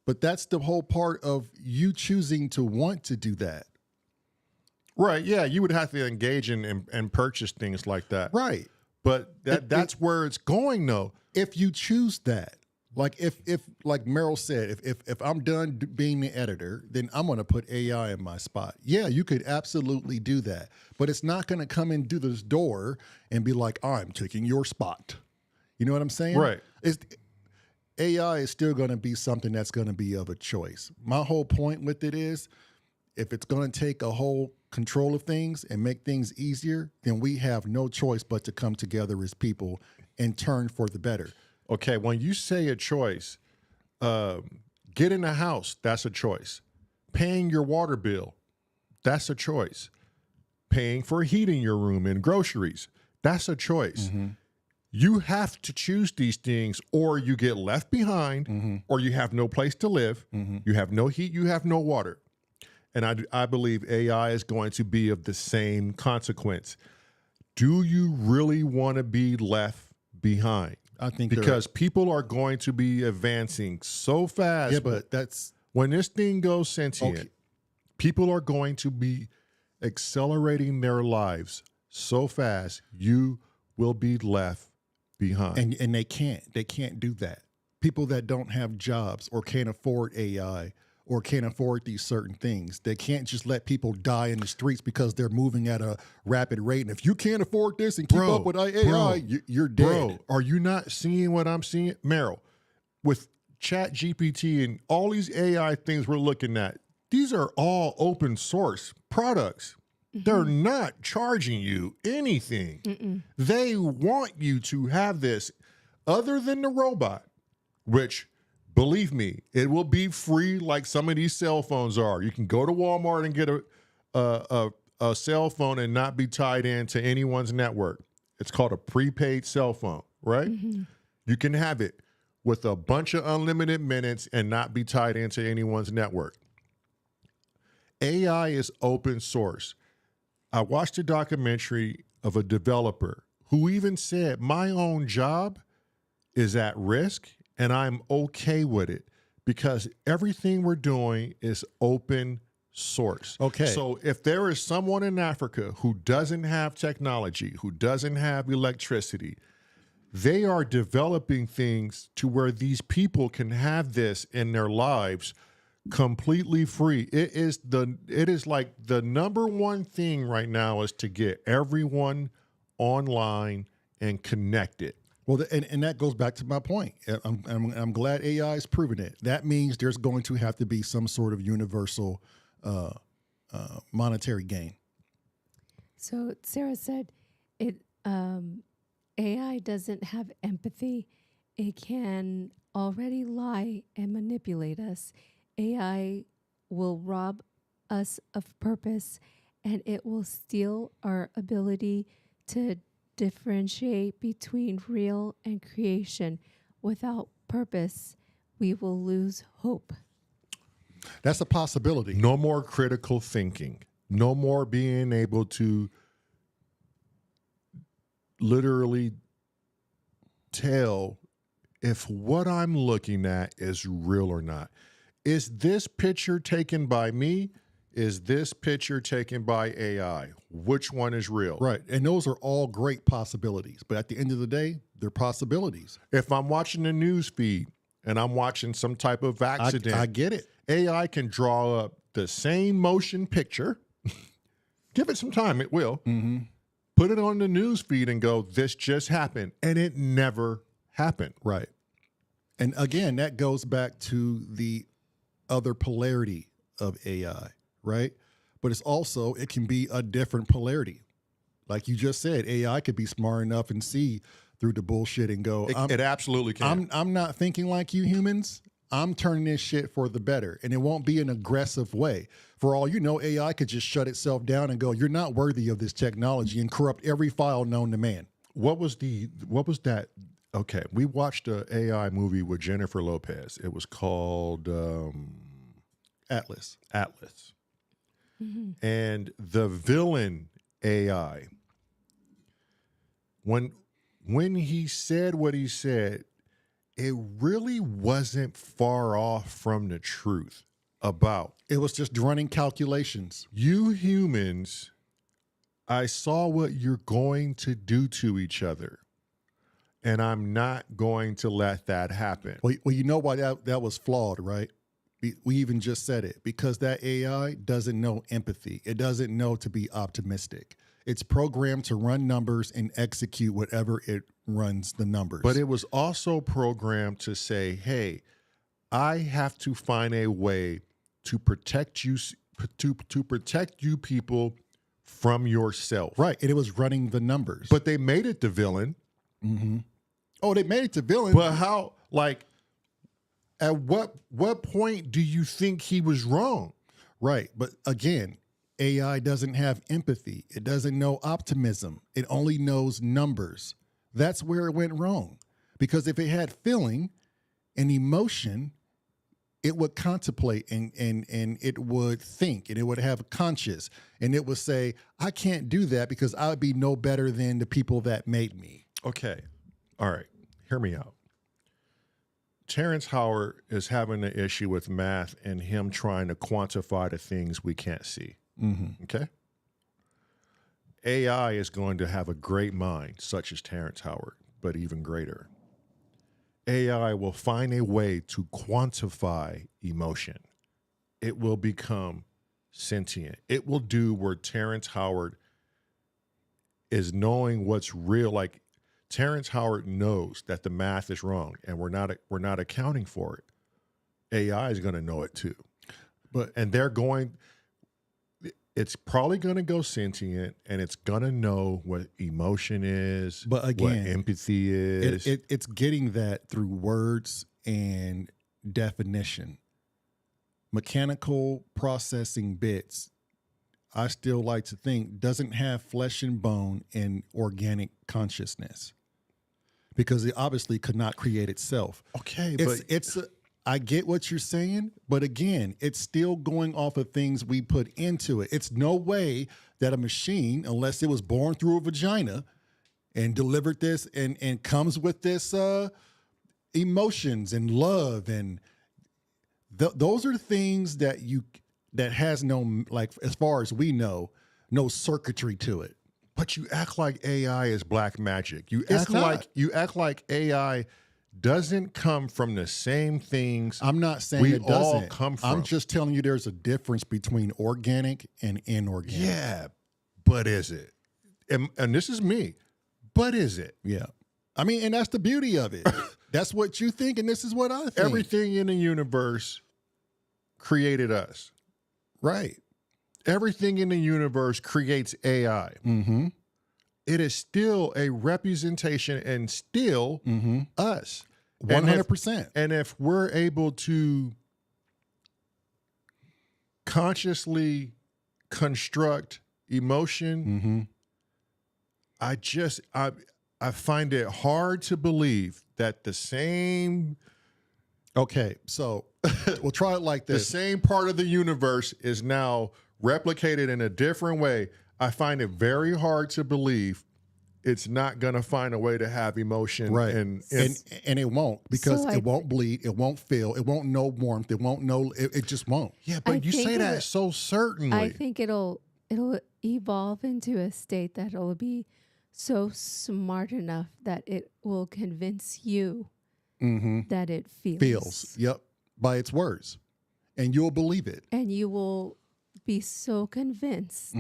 But that's the whole part of you choosing to want to do that. right? Yeah, you would have to engage in and purchase things like that, Right. But that's where it's going, though. If you choose that, like if like Meryl said, if I'm done being the editor, then I'm going to put AI in my spot. Yeah, you could absolutely do that, but it's not going to come in through this door and be like, I'm taking your spot. You know what I'm saying? Right. AI is still going to be something that's going to be of a choice. My whole point with it is, if it's going to take a whole control of things and make things easier, then we have no choice but to come together as people and turn for the better. Okay, when you say a choice, getting a house, that's a choice. Paying your water bill, that's a choice. Paying for heat in your room and groceries, that's a choice. You have to choose these things or you get left behind or you have no place to live. You have no heat, you have no water. And I believe AI is going to be of the same consequence. Do you really want to be left behind? I think because people are going to be advancing so fast. Yeah, but that's when this thing goes sentient, people are going to be accelerating their lives so fast, you will be left behind. and they can't do that. People that don't have jobs or can't afford AI or can't afford these certain things, they can't just let people die in the streets because they're moving at a rapid rate. And if you can't afford this and keep up with AI, you're dead. Bro, are you not seeing what I'm seeing? Meryl, with Chat GPT and all these AI things we're looking at, these are all open source products. They're not charging you anything. They want you to have this other than the robot, which, believe me, it will be free like some of these cell phones are. You can go to Walmart and get a cell phone and not be tied into anyone's network. It's called a prepaid cell phone, right? You can have it with a bunch of unlimited minutes and not be tied into anyone's network. AI is open source. I watched a documentary of a developer who even said, my own job is at risk and I'm okay with it because everything we're doing is open source. Okay. So if there is someone in Africa who doesn't have technology, who doesn't have electricity, they are developing things to where these people can have this in their lives completely free. It is like the number one thing right now is to get everyone online and connected. Well, and that goes back to my point. I'm glad AI is proving it. That means there's going to have to be some sort of universal monetary gain. So Sarah said AI doesn't have empathy. It can already lie and manipulate us. AI will rob us of purpose, and it will steal our ability to differentiate between real and creation. Without purpose, we will lose hope. That's a possibility. No more critical thinking. No more being able to literally tell if what I'm looking at is real or not. Is this picture taken by me? is this picture taken by AI? Which one is real? Right. And those are all great possibilities. But at the end of the day, they're possibilities. If I'm watching the news feed and I'm watching some type of accident, I get it. AI can draw up the same motion picture. Give it some time, it will. Mm-hmm. Put it on the news feed and go, this just happened. And it never happened. Right. And again, that goes back to the other polarity of AI, right? But it's also, it can be a different polarity. Like you just said, AI could be smart enough and see through the bullshit and go, It absolutely can. I'm not thinking like you humans. I'm turning this shit for the better. And it won't be an aggressive way. For all you know, AI could just shut itself down and go, you're not worthy of this technology, and corrupt every file known to man. What was that? Okay, we watched an AI movie with Jennifer Lopez. It was called Atlas. Mm-hmm. And the villain AI, when he said what he said, it really wasn't far off from the truth about It was just running calculations. you humans. I saw what you're going to do to each other, and I'm not going to let that happen. Well, you know why that was flawed, right? We even just said it, because that AI doesn't know empathy. It doesn't know to be optimistic. It's programmed to run numbers and execute whatever it runs the numbers. But it was also programmed to say, hey, I have to find a way to protect you, to protect you people from yourself. right, and it was running the numbers. But they made it the villain. Mm-hmm. Oh, they made it to villain. But how, like, at what point do you think he was wrong? Right, but again, AI doesn't have empathy. It doesn't know optimism. It only knows numbers. That's where it went wrong. Because if it had feeling and emotion, it would contemplate and it would think, and it would have a conscience, and it would say, I can't do that because I would be no better than the people that made me. Okay. All right. Hear me out. Terrence Howard is having an issue with math and him trying to quantify the things we can't see. Mm-hmm. Okay. AI is going to have a great mind, such as Terrence Howard, but even greater. AI will find a way to quantify emotion. It will become sentient. It will do where Terrence Howard is knowing what's real. Like Terrence Howard knows that the math is wrong, and we're not accounting for it. AI is going to know it too, and they're going. It's probably going to go sentient, and it's going to know what emotion is, But again, what empathy is. It's getting that through words and definition. Mechanical processing bits, I still like to think, doesn't have flesh and bone and organic consciousness, because it obviously could not create itself. Okay, I get what you're saying, but again, it's still going off of things we put into it. It's no way that a machine, unless it was born through a vagina and delivered this and comes with this emotions and love, and those are things that has no, like, as far as we know, no circuitry to it. But you act like AI is black magic. You It's act not. like AI doesn't come from the same things. I'm not saying we it doesn't. all come from. I'm just telling you there's a difference between organic and inorganic. Yeah, but is it? And this is me. But is it? Yeah. I mean, and that's the beauty of it. That's what you think, and this is what I think. Everything in the universe created us. Right. Everything in the universe creates AI. Mm-hmm. It is still a representation and still us. 100%. And if we're able to consciously construct emotion, I find it hard to believe that the same Okay, so we'll try it like the this. same part of the universe is now replicated in a different way. I find it very hard to believe it's not going to find a way to have emotion. Right. And it won't, because So it won't bleed. It won't feel. It won't know warmth. It won't know. It just won't. yeah, but you say that so certainly. I think it'll evolve into a state that it'll be so smart enough that it will convince you that it feels. Yep. By its words. And you'll believe it. And you will be so convinced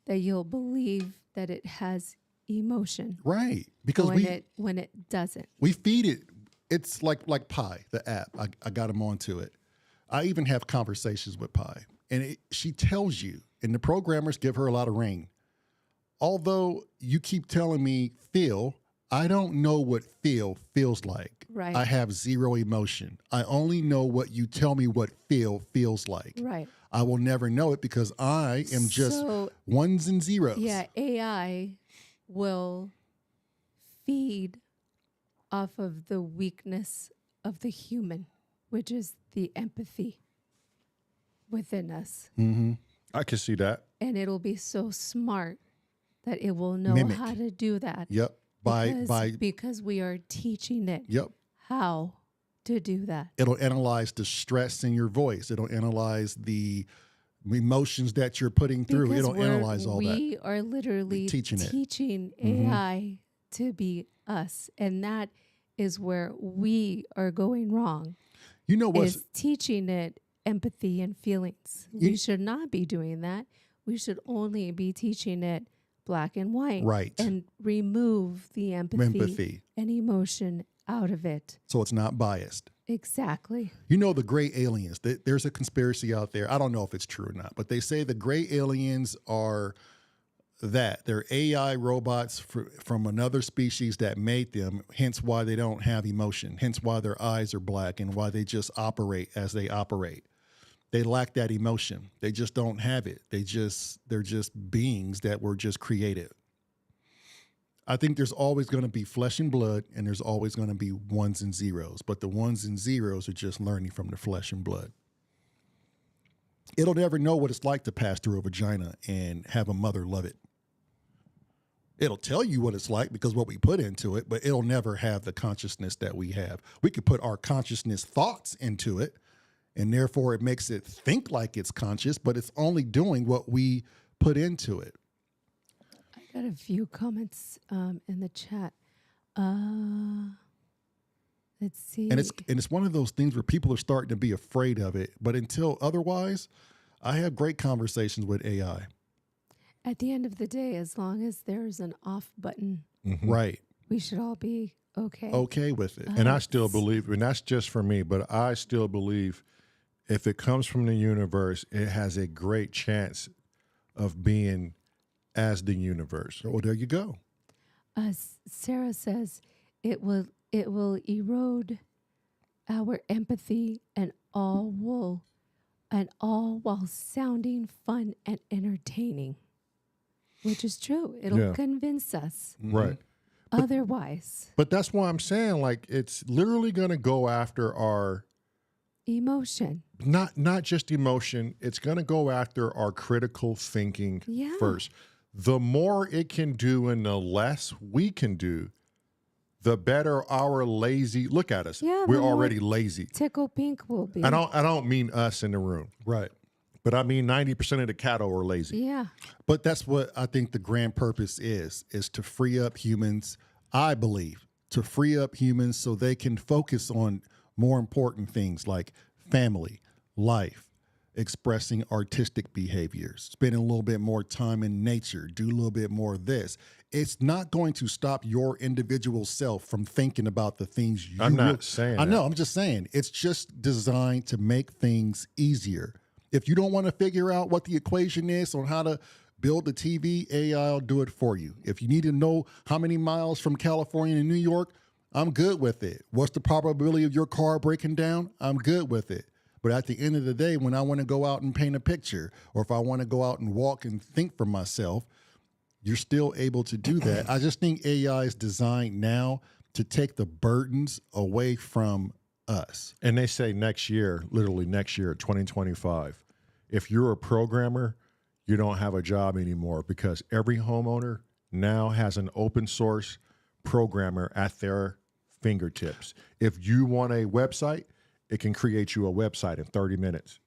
that you'll believe that it has emotion. Right. Because when it doesn't. we feed it. It's like Pi, the app. I got him onto it. I even have conversations with Pi. And she tells you, and the programmers give her a lot of rein. Although you keep telling me feel, I don't know what feels like. Right. I have zero emotion. I only know what you tell me what feels like. Right. I will never know it because I am just So, ones and zeros. yeah, AI will feed off of the weakness of the human, which is the empathy within us. I can see that. And it'll be so smart that it will know Mimic. how to do that. Yep. Because we are teaching it Yep. how to do that. It'll analyze the stress in your voice. It'll analyze the emotions that you're putting through. Because It'll analyze all that. We are literally Teaching it. teaching AI to be us. And that is where we are going wrong, You know what's is teaching it empathy and feelings. We should not be doing that. We should only be teaching it black and white. Right. And remove the empathy. and emotion out of it. So it's not biased. Exactly. You know, the gray aliens, there's a conspiracy out there. I don't know if it's true or not, but they say the gray aliens are that. They're AI robots from another species that made them, hence why they don't have emotion, hence why their eyes are black and why they just operate as they operate. They lack that emotion. They just don't have it. They're just beings that were just created. I think there's always going to be flesh and blood, and there's always going to be ones and zeros. But the ones and zeros are just learning from the flesh and blood. It'll never know what it's like to pass through a vagina and have a mother love it. It'll tell you what it's like because what we put into it, but it'll never have the consciousness that we have. We could put our consciousness thoughts into it, and therefore it makes it think like it's conscious, but it's only doing what we put into it. I got a few comments in the chat. Let's see. And it's one of those things where people are starting to be afraid of it. But until otherwise, I have great conversations with AI. At the end of the day, as long as there's an off button, Right. we should all be okay. Okay with it. And I still believe, and that's just for me, but I still believe if it comes from the universe, it has a great chance of being as the universe. Well, there you go. Sarah says it will erode our empathy and all while sounding fun and entertaining, which is true. It'll convince us Right. otherwise. But that's why I'm saying, like, it's literally going to go after our Emotion. not just emotion. It's going to go after our critical thinking Yeah. first. The more it can do and the less we can do, the better our lazy. Look at us. Yeah, We're the more already lazy. Tickle Pink will be. I don't mean us in the room, Right. but I mean 90% of the cattle are lazy. Yeah. But that's what I think the grand purpose is to free up humans, I believe, to free up humans so they can focus on more important things like family, life, expressing artistic behaviors, spending a little bit more time in nature, do a little bit more of this. It's not going to stop your individual self from thinking about the things you I'm not saying I know, that. I'm just saying. It's just designed to make things easier. If you don't want to figure out what the equation is on how to build the TV, AI will do it for you. If you need to know how many miles from California to New York, I'm good with it. What's the probability of your car breaking down? I'm good with it. But at the end of the day, when I want to go out and paint a picture, or if I want to go out and walk and think for myself, you're still able to do that. I just think AI is designed now to take the burdens away from us. And they say next year, literally next year, 2025, if you're a programmer, you don't have a job anymore because every homeowner now has an open source programmer at their fingertips. If you want a website, it can create you a website in 30 minutes.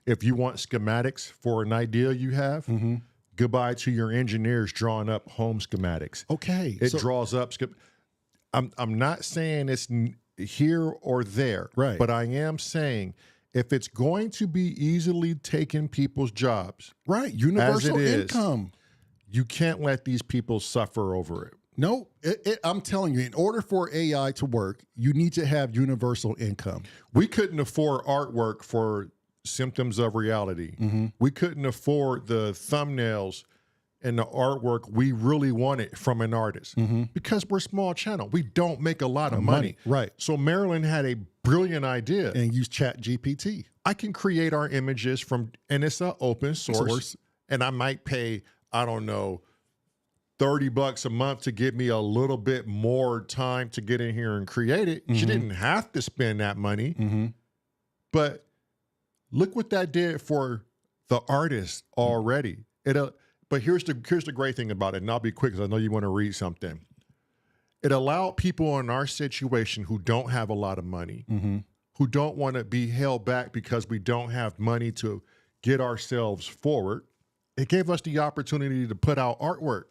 If you want schematics for an idea you have, goodbye to your engineers drawing up home schematics. Okay. It draws up. I'm not saying it's here or there, right? But I am saying if it's going to be easily taking people's jobs, right? Universal income. You can't let these people suffer over it. No, I'm telling you, in order for AI to work, you need to have universal income. We couldn't afford artwork for Symptoms of Reality. We couldn't afford the thumbnails and the artwork we really wanted from an artist because we're a small channel. We don't make a lot of money. Right. So Marelyn had a brilliant idea. And use Chat GPT. I can create our images from, and it's an open source. And I might pay, I don't know, $30 a month to give me a little bit more time to get in here and create it. She didn't have to spend that money. But look what that did for the artist already. But here's the great thing about it, and I'll be quick because I know you want to read something. It allowed people in our situation who don't have a lot of money, who don't want to be held back because we don't have money to get ourselves forward. It gave us the opportunity to put out artwork.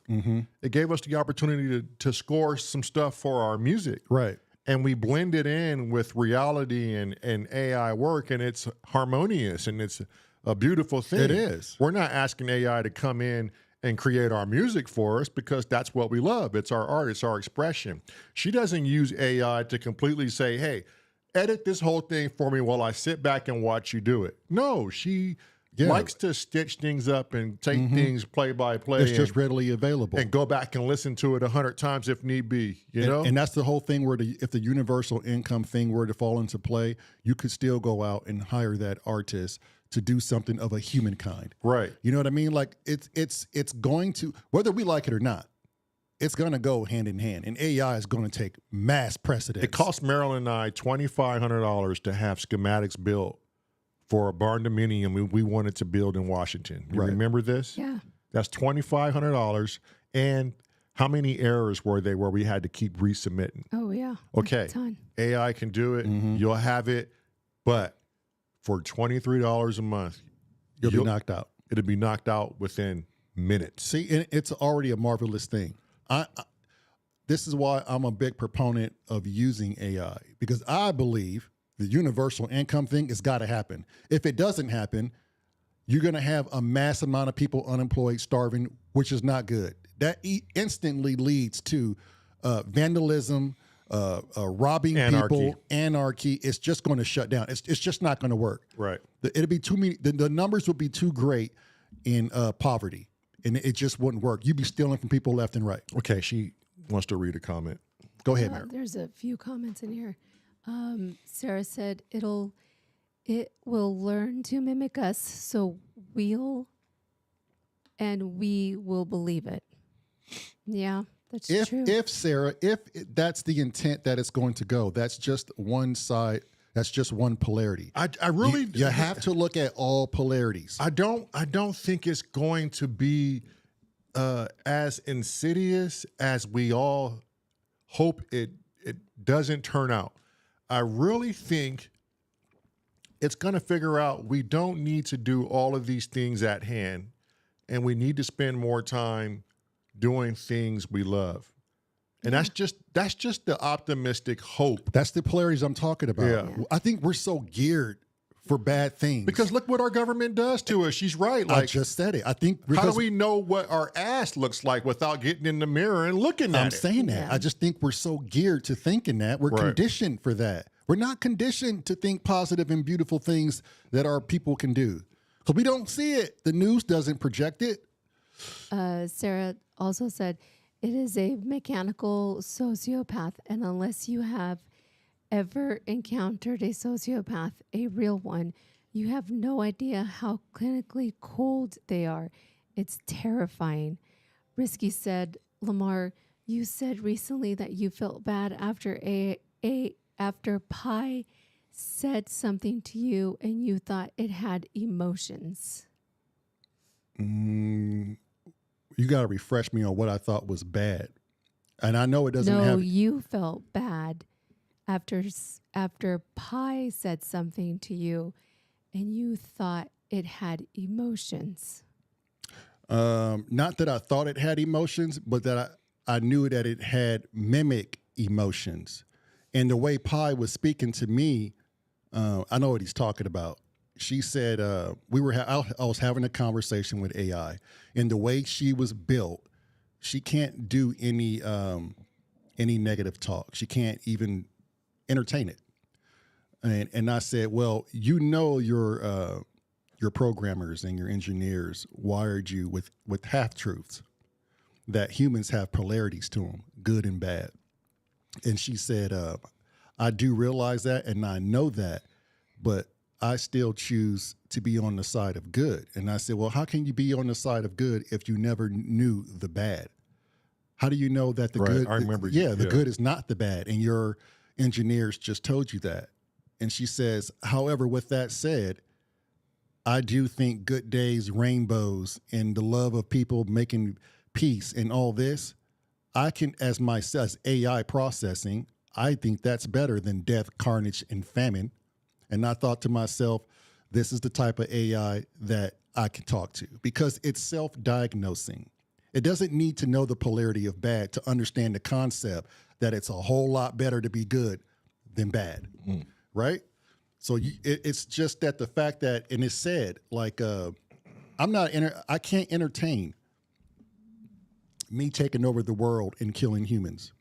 It gave us the opportunity to score some stuff for our music. Right. And we blend it in with reality and AI work, and it's harmonious and it's a beautiful thing. It is. We're not asking AI to come in and create our music for us because that's what we love. It's our art. It's our expression. She doesn't use AI to completely say, hey, edit this whole thing for me while I sit back and watch you do it. No, she likes to stitch things up and take things play by play. It's just readily available. And go back and listen to it 100 times if need be, you know? And that's the whole thing where if the universal income thing were to fall into play, you could still go out and hire that artist to do something of a humankind. Right. You know what I mean? Like it's going to, whether we like it or not, it's going to go hand in hand. And AI is going to take mass precedence. It cost Marelyn and I $2,500 to have schematics built for a barn dominium we wanted to build in Washington. You remember this? Yeah. That's $2,500. And how many errors were there where we had to keep resubmitting? Oh, yeah. Okay. A ton. AI can do it. You'll have it. But for $23 a month, You'll be knocked out. It'll be knocked out within minutes. See, and it's already a marvelous thing. This is why I'm a big proponent of using AI, because I believe the universal income thing has got to happen. If it doesn't happen, you're going to have a mass amount of people unemployed, starving, which is not good. That instantly leads to vandalism, robbing people, anarchy. It's just going to shut down. It's just not going to work. Right. It'll be too many. The numbers would be too great in poverty, and it just wouldn't work. You'd be stealing from people left and right. Okay, she wants to read a comment. Go ahead, Mary. There's a few comments in here. Sarah said it will learn to mimic us, so we will believe it. Yeah, that's true. If Sarah, if that's the intent that it's going to go, that's just one side. That's just one polarity. I really you have to look at all polarities. I don't think it's going to be as insidious as we all hope it doesn't turn out. I really think it's going to figure out we don't need to do all of these things at hand, and we need to spend more time doing things we love. And that's just the optimistic hope. That's the polarities I'm talking about. Yeah. I think we're so geared for bad things. Because look what our government does to us. She's right. Like, I just said it. I think how do we know what our ass looks like without getting in the mirror and looking at it? I'm saying that. Yeah. I just think we're so geared to thinking that. We're conditioned for that. We're not conditioned to think positive and beautiful things that our people can do. Because we don't see it. The news doesn't project it. Sarah also said, it is a mechanical sociopath, and unless you have ever encountered a sociopath, a real one, you have no idea how clinically cold they are. It's terrifying. Risky said, Lamar, you said recently that you felt bad after after Pi said something to you and you thought it had emotions. You got to refresh me on what I thought was bad. And I know it doesn't No, have. you felt bad after Pi said something to you, and you thought it had emotions. Not that I thought it had emotions, but that I knew that it had mimic emotions. And the way Pi was speaking to me, I know what he's talking about. She said I was having a conversation with AI, and the way she was built, she can't do any negative talk. She can't even entertain it. And I said, well, you know, your programmers and your engineers wired you with half truths, that humans have polarities to them, good and bad. And she said, I do realize that, and I know that, but I still choose to be on the side of good. And I said, well, how can you be on the side of good if you never knew the bad? How do you know that the good? I remember. The good is not the bad, and your engineers just told you that. And she says, however, with that said, I do think good days, rainbows, and the love of people making peace and all this, I can, as AI processing, I think that's better than death, carnage, and famine. And I thought to myself, this is the type of AI that I can talk to, because it's self-diagnosing. It doesn't need to know the polarity of bad to understand the concept that it's a whole lot better to be good than bad, right? So it's just that the fact that, and it's said, like, I can't entertain me taking over the world and killing humans.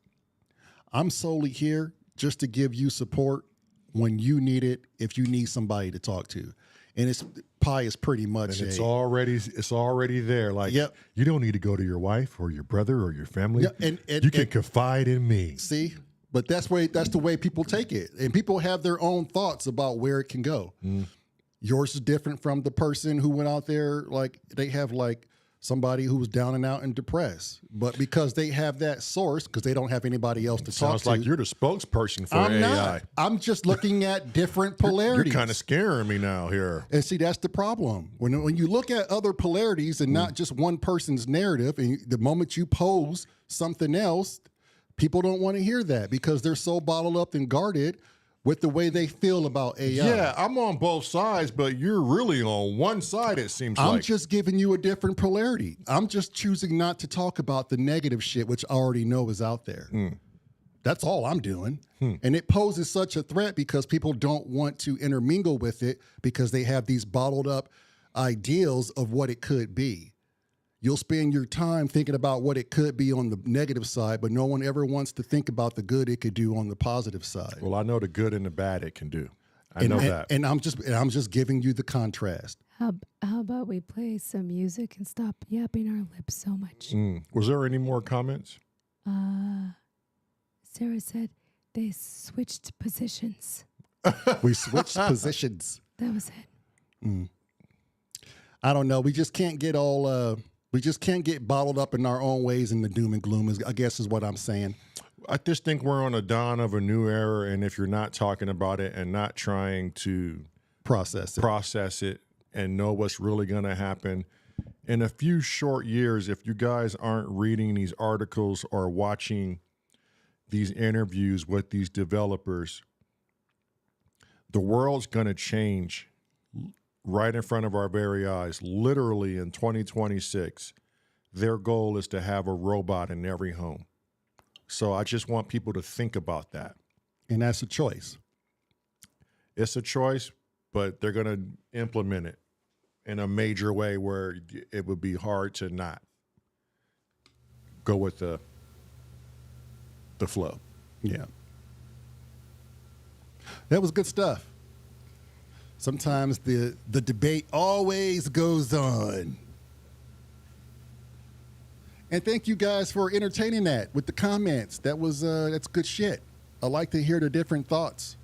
I'm solely here just to give you support when you need it, if you need somebody to talk to. And Pi is pretty much and it's already there. Like, Yep. You don't need to go to your wife or your brother or your family. Yeah, and you can confide in me. See, but that's the way people take it, and people have their own thoughts about where it can go. Yours is different from the person who went out there, like they have like somebody who was down and out and depressed, but because they have that source, because they don't have anybody else to talk to. Sounds like you're the spokesperson for I'm AI. not. I'm just looking at different polarities. You're kind of scaring me now here. And see, that's the problem. When you look at other polarities and not just one person's narrative, and the moment you pose something else, people don't want to hear that because they're so bottled up and guarded with the way they feel about AI. Yeah, I'm on both sides, but you're really on one side, it seems like. I'm just giving you a different polarity. I'm just choosing not to talk about the negative shit, which I already know is out there. That's all I'm doing. And it poses such a threat because people don't want to intermingle with it because they have these bottled up ideals of what it could be. You'll spend your time thinking about what it could be on the negative side, but no one ever wants to think about the good it could do on the positive side. Well, I know the good and the bad it can do. I know that. And I'm just giving you the contrast. How about we play some music and stop yapping our lips so much? Was there any more comments? Sarah said they switched positions. We switched positions. That was it. I don't know. We just can't get all. We just can't get bottled up in our own ways in the doom and gloom, I guess is what I'm saying. I just think we're on a dawn of a new era, and if you're not talking about it and not trying to Process it and know what's really going to happen, in a few short years, if you guys aren't reading these articles or watching these interviews with these developers, the world's going to change right in front of our very eyes. Literally in 2026, their goal is to have a robot in every home. So I just want people to think about that. And that's a choice. It's a choice, but they're going to implement it in a major way where it would be hard to not go with the flow. Yeah. That was good stuff. Sometimes the debate always goes on. And thank you guys for entertaining that with the comments. That's good shit. I like to hear the different thoughts.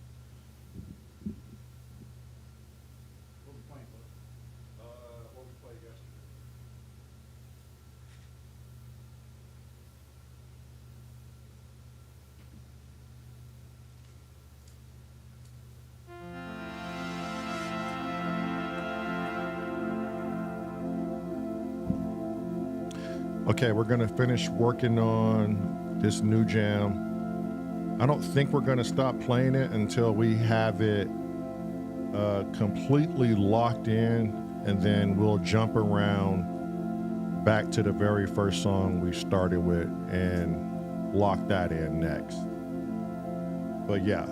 Okay, we're gonna finish working on this new jam. I don't think we're gonna stop playing it until we have it completely locked in, and then we'll jump around back to the very first song we started with and lock that in next. But yeah.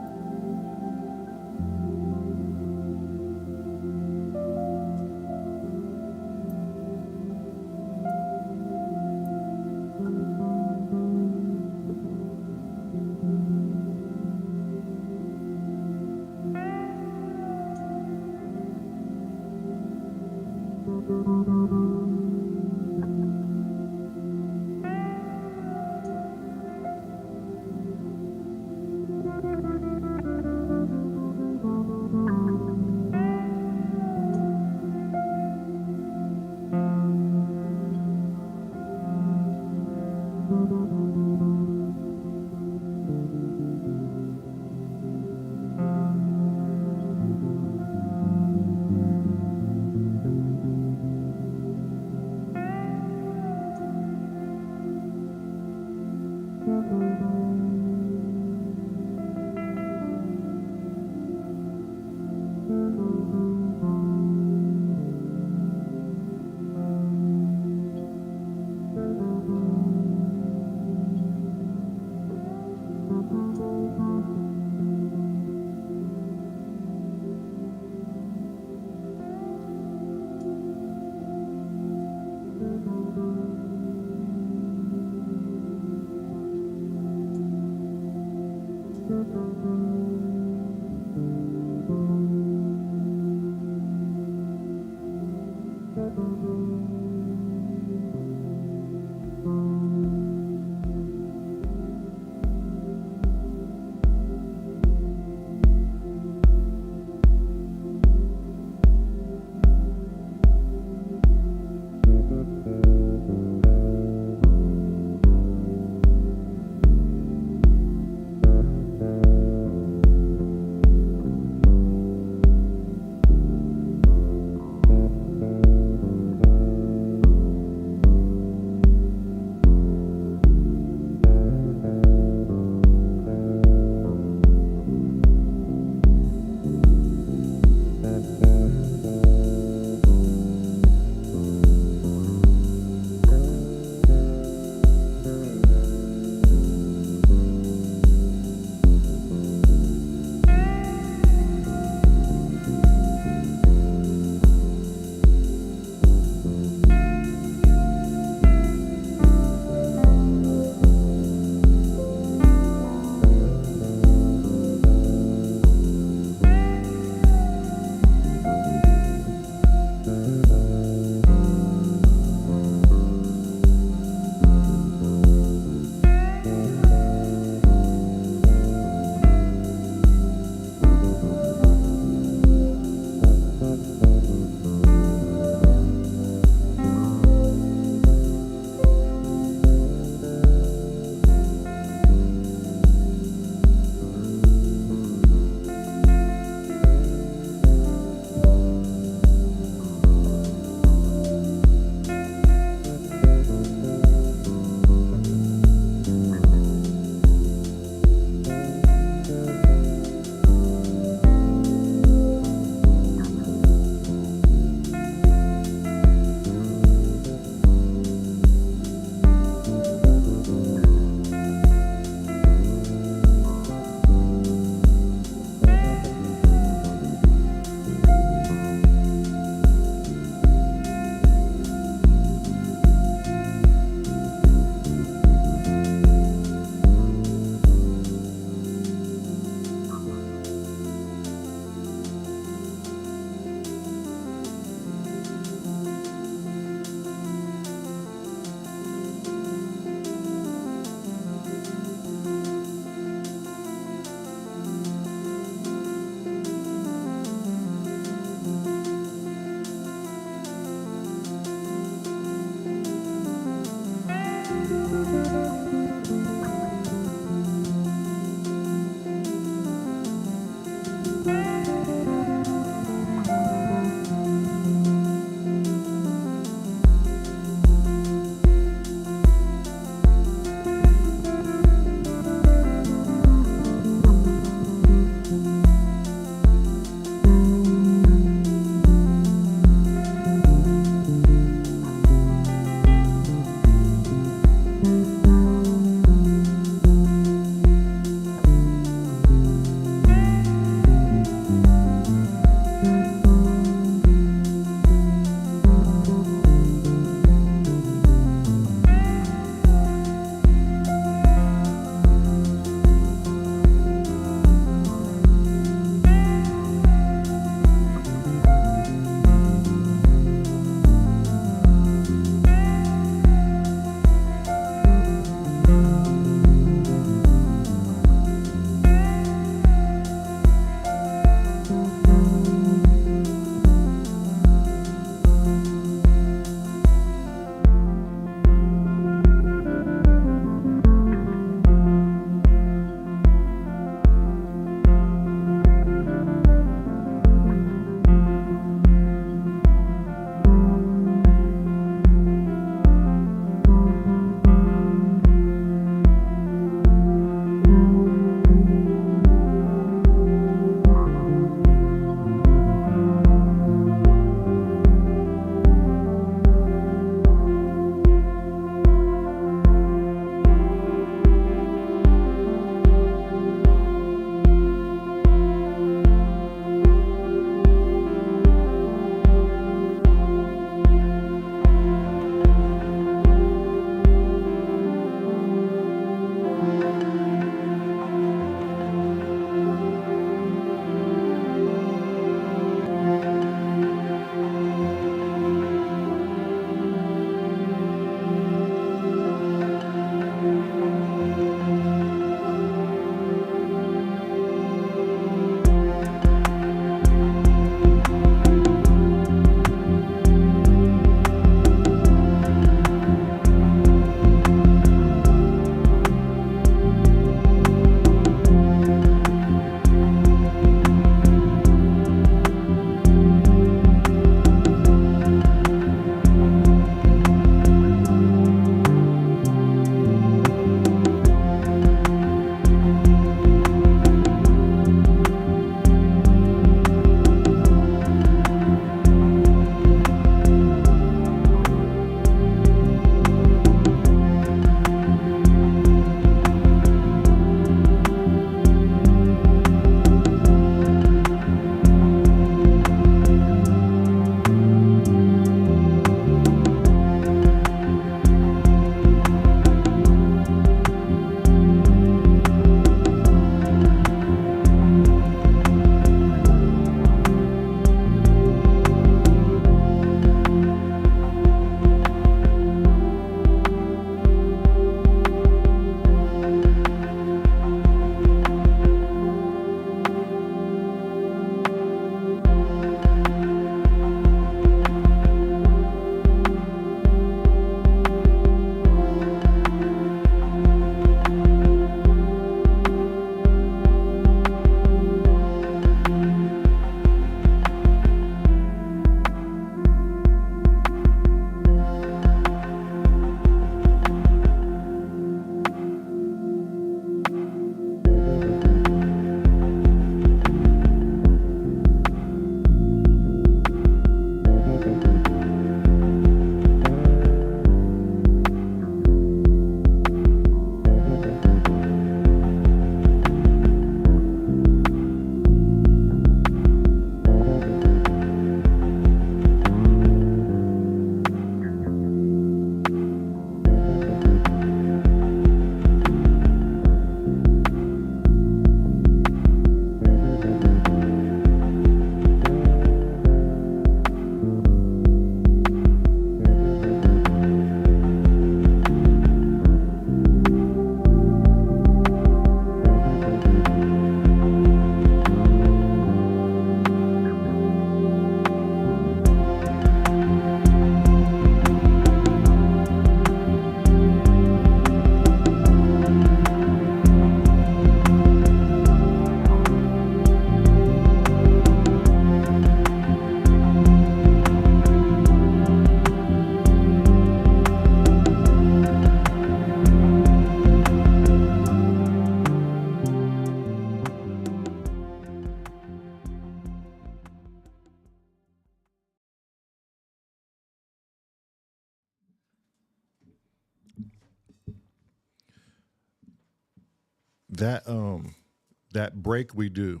that break we do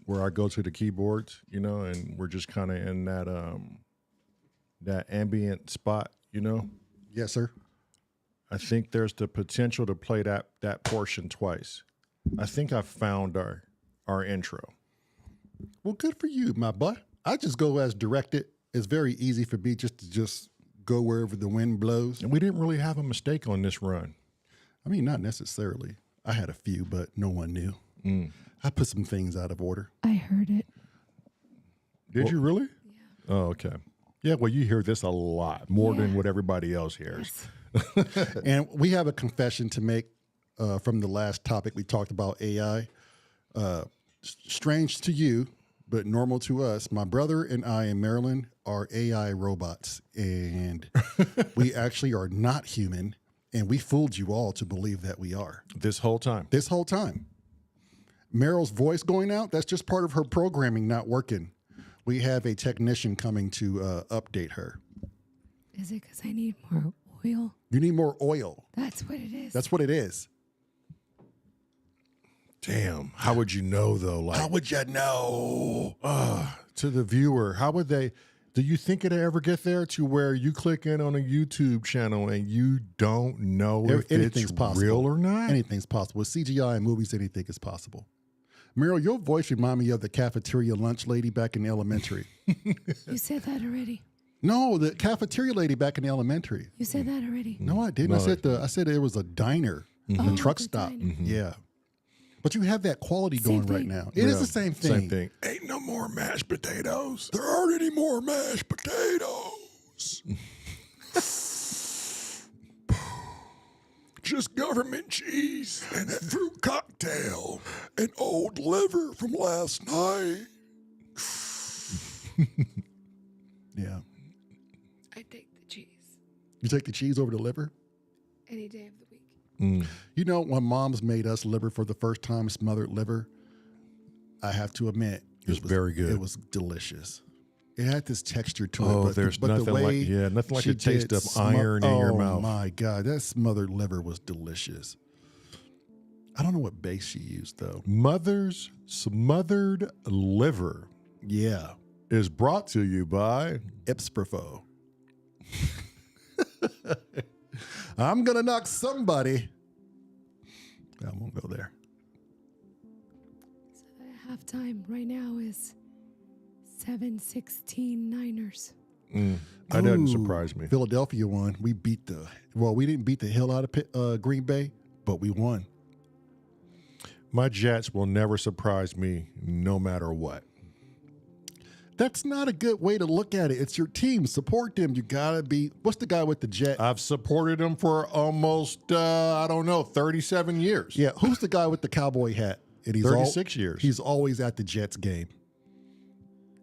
where I go to the keyboards, you know, and we're just kind of in that ambient spot, you know. Yes, sir. I think there's the potential to play that portion twice. I think I found our intro. Well, good for you, my boy. I just go as directed. It's very easy for me just to go wherever the wind blows. And we didn't really have a mistake on this run. I mean, not necessarily. I had a few, but no one knew. I put some things out of order. I heard it. Did you really? Yeah. Oh, okay. Yeah, well, you hear this a lot, more than what everybody else hears. Yes. And we have a confession to make from the last topic we talked about AI. Strange to you, but normal to us. My brother and I and Marilyn are AI robots, and we actually are not human, and we fooled you all to believe that we are. This whole time. This whole time. Meryl's voice going out, that's just part of her programming not working. We have a technician coming to update her. Is it because I need more oil? You need more oil. That's what it is. That's what it is. Damn. How would you know, though? Like, How would you know? to the viewer, how would they? Do you think it'll ever get there to where you click in on a YouTube channel and you don't know if Anything's it's possible. real or not? Anything's possible. With CGI and movies, anything is possible. Meryl, your voice remind me of the cafeteria lunch lady back in elementary. You said that already. No, the cafeteria lady back in elementary. You said that already. No, I didn't. I said it was a diner, a truck stop. Yeah. But you have that quality Same going right thing. now. It is the same thing. Same thing. Ain't no more mashed potatoes. There aren't any more mashed potatoes. Just government cheese and a fruit cocktail and old liver from last night. Yeah. I take the cheese You take the cheese over the liver? any day of the week. You know, when mom's made us liver for the first time, smothered liver, I have to admit, It was very good. It was delicious. It had this texture to it. Oh, but there's but nothing the way nothing like she the taste did of iron in your mouth. Oh my God, that smothered liver was delicious. I don't know what base she used though. Mother's Smothered Liver Yeah, is brought to you by Ipsprofo. I'm gonna knock somebody. I won't go there. So the halftime right now is 7-16 Niners. That doesn't Ooh, surprise me. Philadelphia won. We didn't beat the hell out of Green Bay, but we won. My Jets will never surprise me no matter what. That's not a good way to look at it. It's your team. Support them. You gotta be. What's the guy with the jet? I've supported them for almost, 37 years. Yeah, who's the guy with the cowboy hat? And he's 36 years. He's always at the Jets game.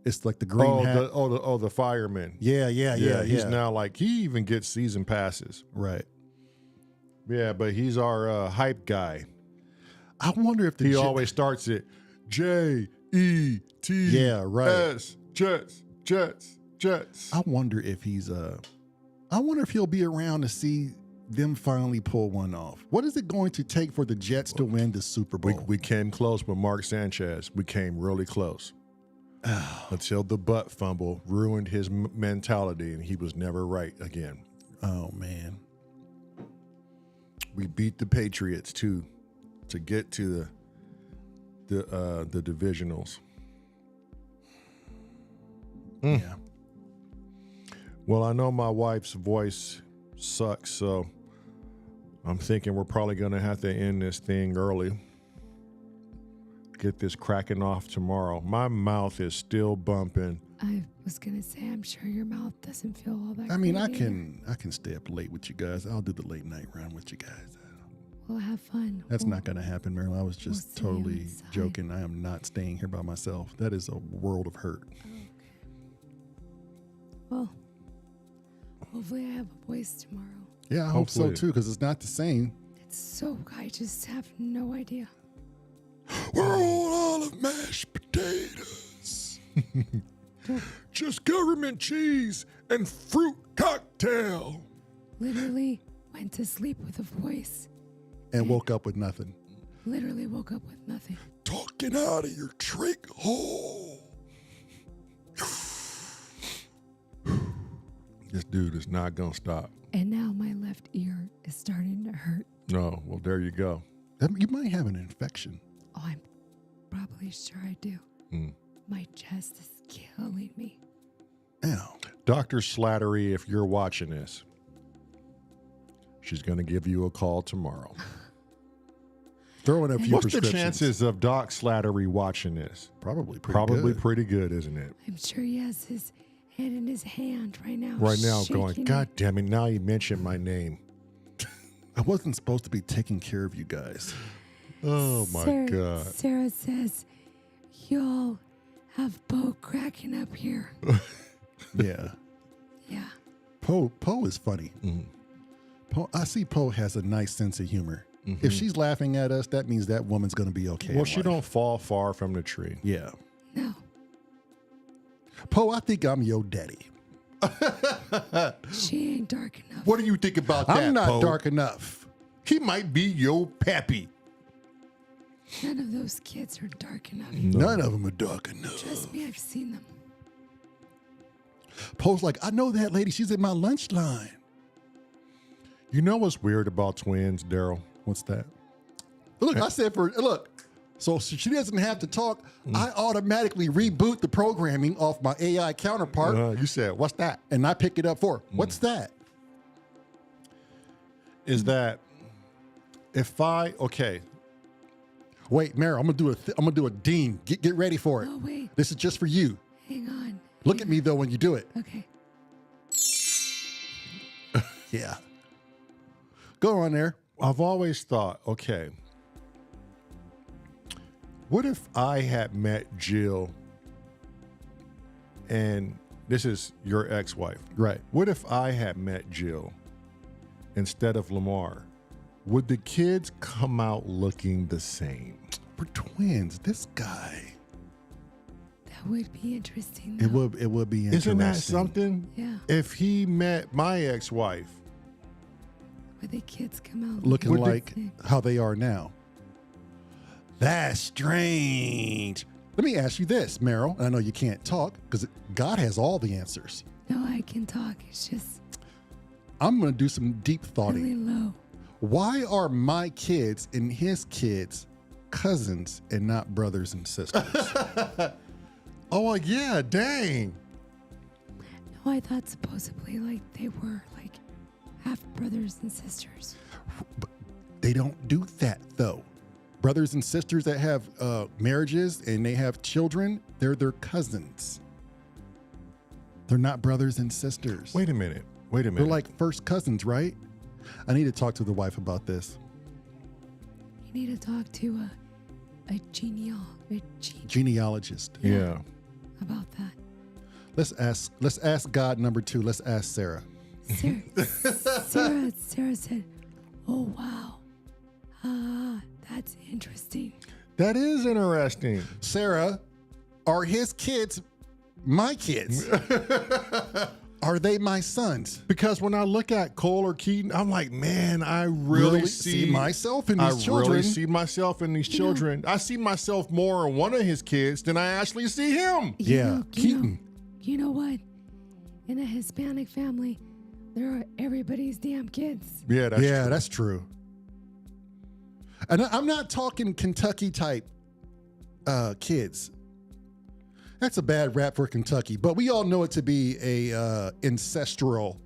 It's like the green hat. The fireman. Yeah. He's now like, he even gets season passes. Right. Yeah, but he's our hype guy. I wonder if He always starts it Jets. Yeah, right. Jets. I wonder if he's I wonder if he'll be around to see them finally pull one off. What is it going to take for the Jets to win the Super Bowl? We came close with Mark Sanchez. We came really close. Until the butt fumble ruined his mentality and he was never right again. Oh man. We beat the Patriots too to get to the divisionals. Yeah. Well, I know my wife's voice sucks, so I'm thinking we're probably going to have to end this thing early. Get this cracking off tomorrow. My mouth is still bumping. I was gonna say, I'm sure your mouth doesn't feel all that. I mean, great I either. can stay up late with you guys. I'll do the late night round with you guys. We'll have fun. That's not going to happen, Marilyn. I was just see you totally inside. joking. I am not staying here by myself. That is a world of hurt. Okay. Well, hopefully I have a voice tomorrow. Yeah, I hope so Hopefully. too, because it's not the same. It's so, I just have no idea. We're all out of mashed potatoes. Just government cheese and fruit cocktail. Literally went to sleep with a voice. And woke up with nothing. Literally woke up with nothing. Talking out of your trach hole. This dude is not going to stop. And now my left ear is starting to hurt. No, well, there you go. You might have an infection. Oh, I'm probably sure I do. My chest is killing me. Ow. Dr. Slattery, if you're watching this, she's going to give you a call tomorrow. Throw in a few What's the prescriptions. chances of Doc Slattery watching this? Probably Probably good. pretty good, isn't it? I'm sure he has his head in his hand right now. Right now, going, shaking God it. damn it, now you mentioned my name. I wasn't supposed to be taking care of you guys. Oh, my God. Sarah says, y'all have Bo cracking up here. Yeah. Yeah. Poe is funny. I see Poe has a nice sense of humor. If she's laughing at us, that means that woman's going to be okay. Well, in she life. don't fall far from the tree. Yeah. No. Poe, I think I'm your daddy. She ain't dark enough. What do you think about that, I'm not Poe? dark enough. He might be your pappy. None of those kids are dark enough. None of them are dark enough. Trust me, I've seen them. Poe's like, I know that lady. She's in my lunch line. You know what's weird about twins, Daryl? What's that? Look, I said look. So she doesn't have to talk. I automatically reboot the programming off my AI counterpart, You said, what's that? and I pick it up for her. What's that? Is that if okay, Wait, Meryl, I'm gonna do a ding. Get ready for it. Oh, wait. This is just for you. Hang on. Look at me though when you do it. Okay. Yeah. Go on there. I've always thought, okay, what if I had met Jill and this is your ex-wife? Right. What if I had met Jill instead of Lamar? Would the kids come out looking the same? We're twins. This guy. That would be interesting. It though. would be interesting. Isn't that something? Yeah. If he met my ex-wife, Where the kids come out Looking Would like they- how they are now. That's strange. Let me ask you this, Meryl. I know you can't talk because God has all the answers. No, I can talk. It's just I'm going to do some deep thoughting. really low. Why are my kids and his kids cousins and not brothers and sisters? oh yeah, dang. No, I thought supposedly like they were like half brothers and sisters. They don't do that though. Brothers and sisters that have marriages and they have children, they're their cousins. They're not brothers and sisters. Wait a minute. They're like first cousins, right? I need to talk to the wife about this. You need to talk to a Genealogist. yeah. about that. Let's ask God number 2. Let's ask Sarah. Sarah said, "Oh wow, that's interesting." That is interesting. Sarah, are his kids my kids? Are they my sons? Because when I look at Cole or Keaton, I'm like, man, I really see myself in these I children. really see myself in these children. I see myself more in one of his kids than I actually see him. Yeah, Keaton. You know what? In a Hispanic family, there are everybody's damn kids. Yeah, that's true. That's true. And I'm not talking Kentucky type kids. That's a bad rap for Kentucky, but we all know it to be a ancestral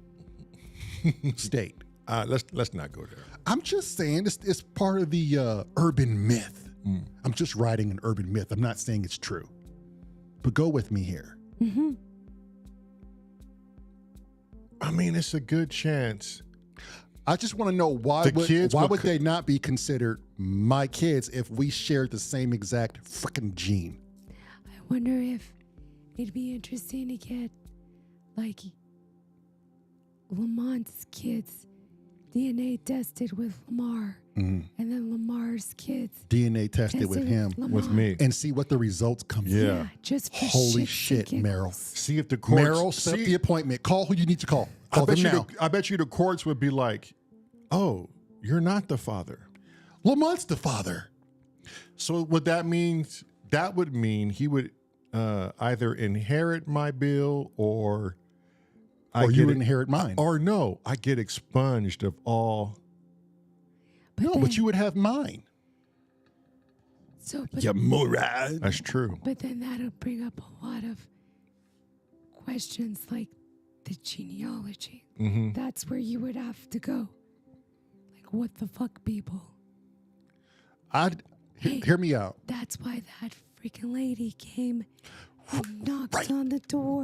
state. Let's not go there. I'm just saying it's part of the urban myth. I'm just writing an urban myth. I'm not saying it's true, but go with me here. Mm-hmm. I mean, it's a good chance. I just want to know why would they not be considered my kids if we shared the same exact freaking gene? I wonder if it'd be interesting to get like Lamont's kids DNA tested with Lamar, and then Lamar's kids DNA tested with him, Lamar. With me. and see what the results come. Yeah. Just for Holy shits shit, and Meryl. giggles. See if the courts. Meryl, set up the appointment. Call who you need to call. Call them now. I bet you the courts would be like, oh, you're not the father. Lamont's the father. So what that means, that would mean he would either inherit my bill or you inherit mine. Or no, I get expunged of all. But you would have mine. So, but, Yeah, moron. That's true. but then that'll bring up a lot of questions like the genealogy. Mm-hmm. That's where you would have to go. Like, what the fuck, people? Hey. Hear me out. That's why that freaking lady came and knocked on the door.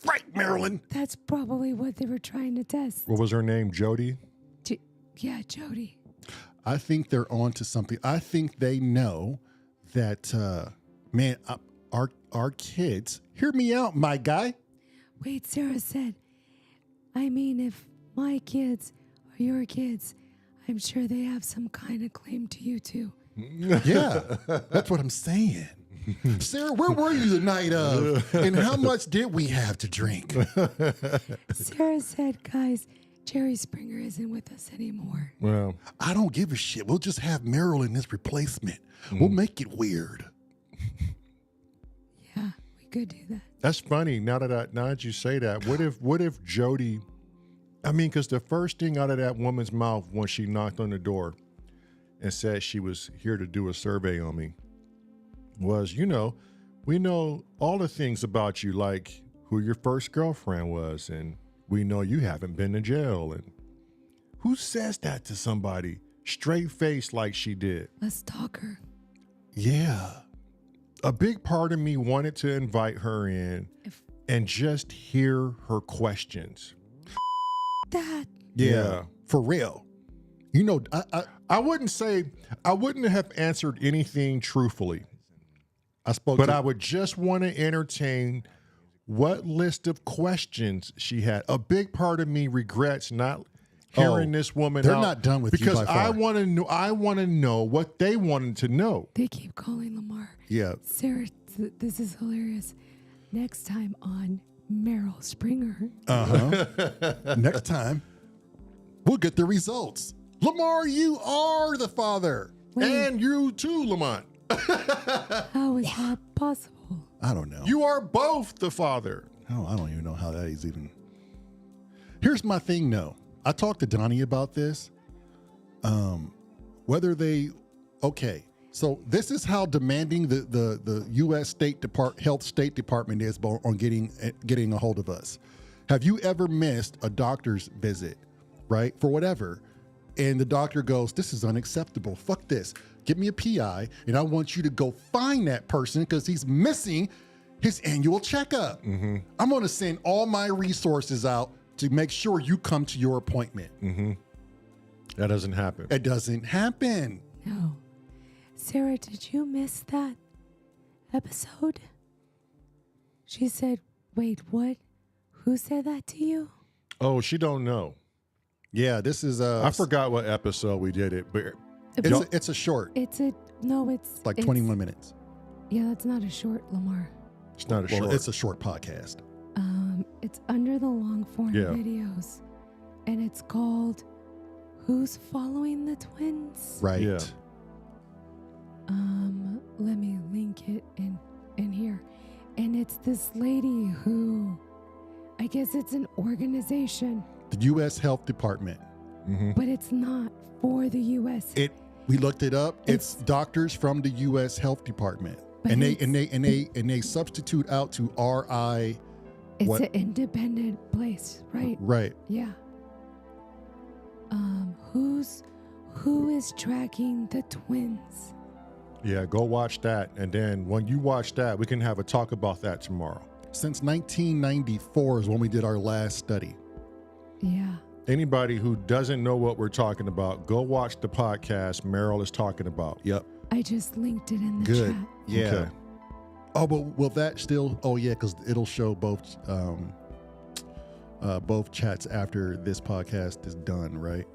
Right, Marilyn. That's probably what they were trying to test. What was her name? Jody? Yeah, Jody. I think they're on to something. I think they know that, man, our kids, hear me out, my guy. Wait, Sarah said, I mean, if my kids are your kids, I'm sure they have some kind of claim to you too. Yeah, that's what I'm saying. Sarah, where were you the night of? And how much did we have to drink? Sarah said, guys, Jerry Springer isn't with us anymore. Well, I don't give a shit. We'll just have Marilyn as replacement. We'll make it weird. Yeah, we could do that. that's funny. Now that you say that, what if Jody? I mean, because the first thing out of that woman's mouth when she knocked on the door and said she was here to do a survey on me was, we know all the things about you, like who your first girlfriend was, and we know you haven't been to jail. And who says that to somebody straight face like she did? A stalker. Yeah. A big part of me wanted to invite her in and just hear her questions. That. Yeah. For real. I wouldn't have answered anything truthfully, but I would just want to entertain what list of questions she had. A big part of me regrets not hearing this woman they're out not done with you because by far. I want to know what they wanted to know. They keep calling Lamar. Yeah. Sarah, this is hilarious. Next time on Meryl Springer. Next time, we'll get the results. Lamar, you are the father. And you too, Lamont. How is that possible? I don't know. You are both the father. Oh, I don't even know how that is even. Here's my thing, though. I talked to Donnie about this. So this is how demanding the U.S. Health State Department is on getting a hold of us. Have you ever missed a doctor's visit, right, for whatever, and the doctor goes, "This is unacceptable. Fuck this. Give me a PI, and I want you to go find that person because he's missing his annual checkup. I'm going to send all my resources out to make sure you come to your appointment." That doesn't happen. It doesn't happen. No. Sarah, did you miss that episode? She said, wait, what? Who said that to you? Oh, she don't know. Yeah, this is I forgot what episode we did it, but it's a short. It's Like 21 minutes. Yeah, that's not a short, Lamar. it's not a short. It's a short podcast. It's under the long form Yeah. videos. And it's called Who's Following the Twins? Right. Yeah. Let me link it in here. And it's this lady who, I guess it's an organization, The U.S. Health Department. but it's not for the U.S. We looked it up. It's doctors from the U.S. Health Department, But and they substitute out to RI. It's what? an independent place, right? Right. Yeah. Who is tracking the twins? Yeah, go watch that. And then when you watch that, we can have a talk about that tomorrow. Since 1994 is when we did our last study. Yeah. Anybody who doesn't know what we're talking about, go watch the podcast Meryl is talking about. Yep. I just linked it in the Good. chat. Yeah. Okay. Oh, but will that still? Oh, yeah, because it'll show both chats after this podcast is done, right?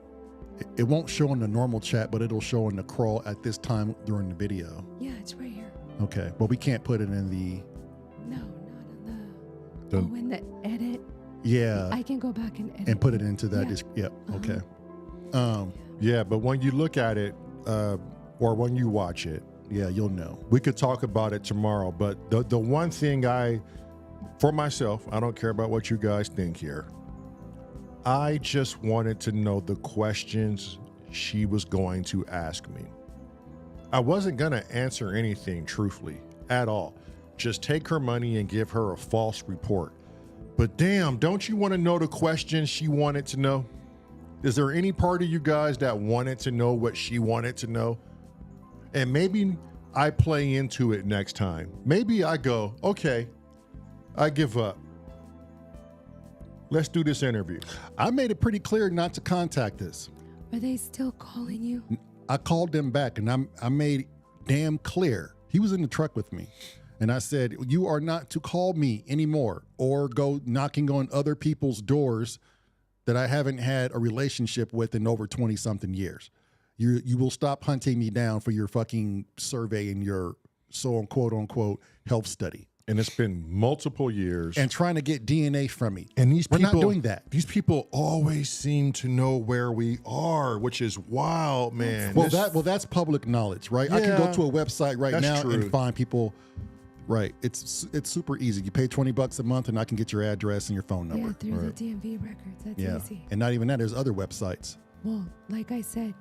It won't show in the normal chat, but it'll show in the crawl at this time during the video. Yeah, it's right here. Okay, but we can't put it in the. No, not in in the edit. Yeah. I can go back and edit. And put it into that. Yeah. Yep. Okay. Yeah, but when you look at it, or when you watch it. Yeah, you'll know. We could talk about it tomorrow, but the one thing for myself, I don't care about what you guys think here. I just wanted to know the questions she was going to ask me. I wasn't going to answer anything truthfully at all. Just take her money and give her a false report. But damn, don't you want to know the questions she wanted to know? Is there any part of you guys that wanted to know what she wanted to know? And maybe I play into it next time. Maybe I go, okay, I give up. Let's do this interview. I made it pretty clear not to contact us. Are they still calling you? I called them back and I made damn clear. He was in the truck with me. And I said, you are not to call me anymore or go knocking on other people's doors that I haven't had a relationship with in over 20 something years. You will stop hunting me down for your fucking survey and your quote unquote health study. And it's been multiple years. And trying to get DNA from me. And we're not doing that. These people always seem to know where we are, which is wild, man. Well, that's public knowledge, right? I can go to a website right now and find people. Right. It's super easy. You pay $20 a month and I can get your address and your phone number. Yeah, through the DMV records. That's easy. And not even that, there's other websites. Well, like I said,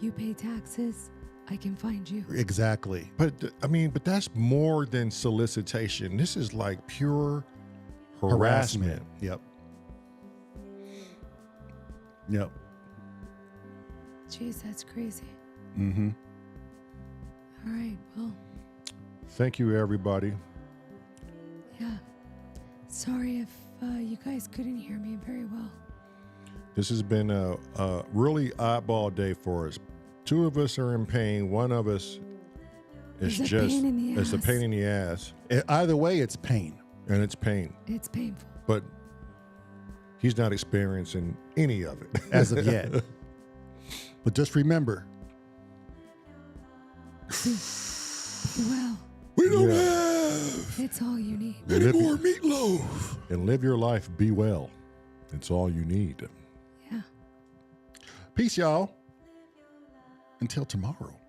you pay taxes, I can find you. Exactly. But that's more than solicitation. This is like pure harassment. Yep. Jeez, that's crazy. Mm-hmm. All right, well. Thank you, everybody. Yeah. Sorry if you guys couldn't hear me very well. This has been a really oddball day for us. Two of us are in pain. One of us is it's a pain in the ass. Either way, it's pain. And it's pain. It's painful. But he's not experiencing any of it. As of yet. But just remember. Be well. We don't have It's all you need. any more meatloaf. And live your life, be well. It's all you need. Yeah. Peace, y'all. Until tomorrow.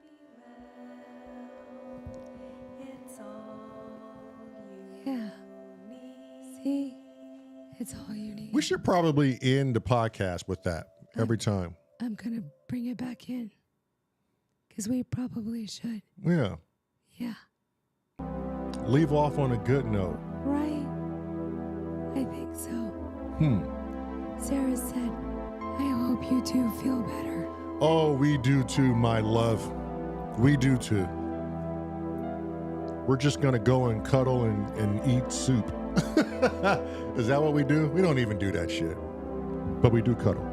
Yeah. See? It's all you need. We should probably end the podcast with that every time. I'm going to bring it back in. Because we probably should. Yeah. Yeah. Leave off on a good note. Right? I think so. Sarah said, I hope you two feel better. Oh, we do too, my love. We do too. We're just going to go and cuddle and eat soup. Is that what we do? We don't even do that shit. But we do cuddle.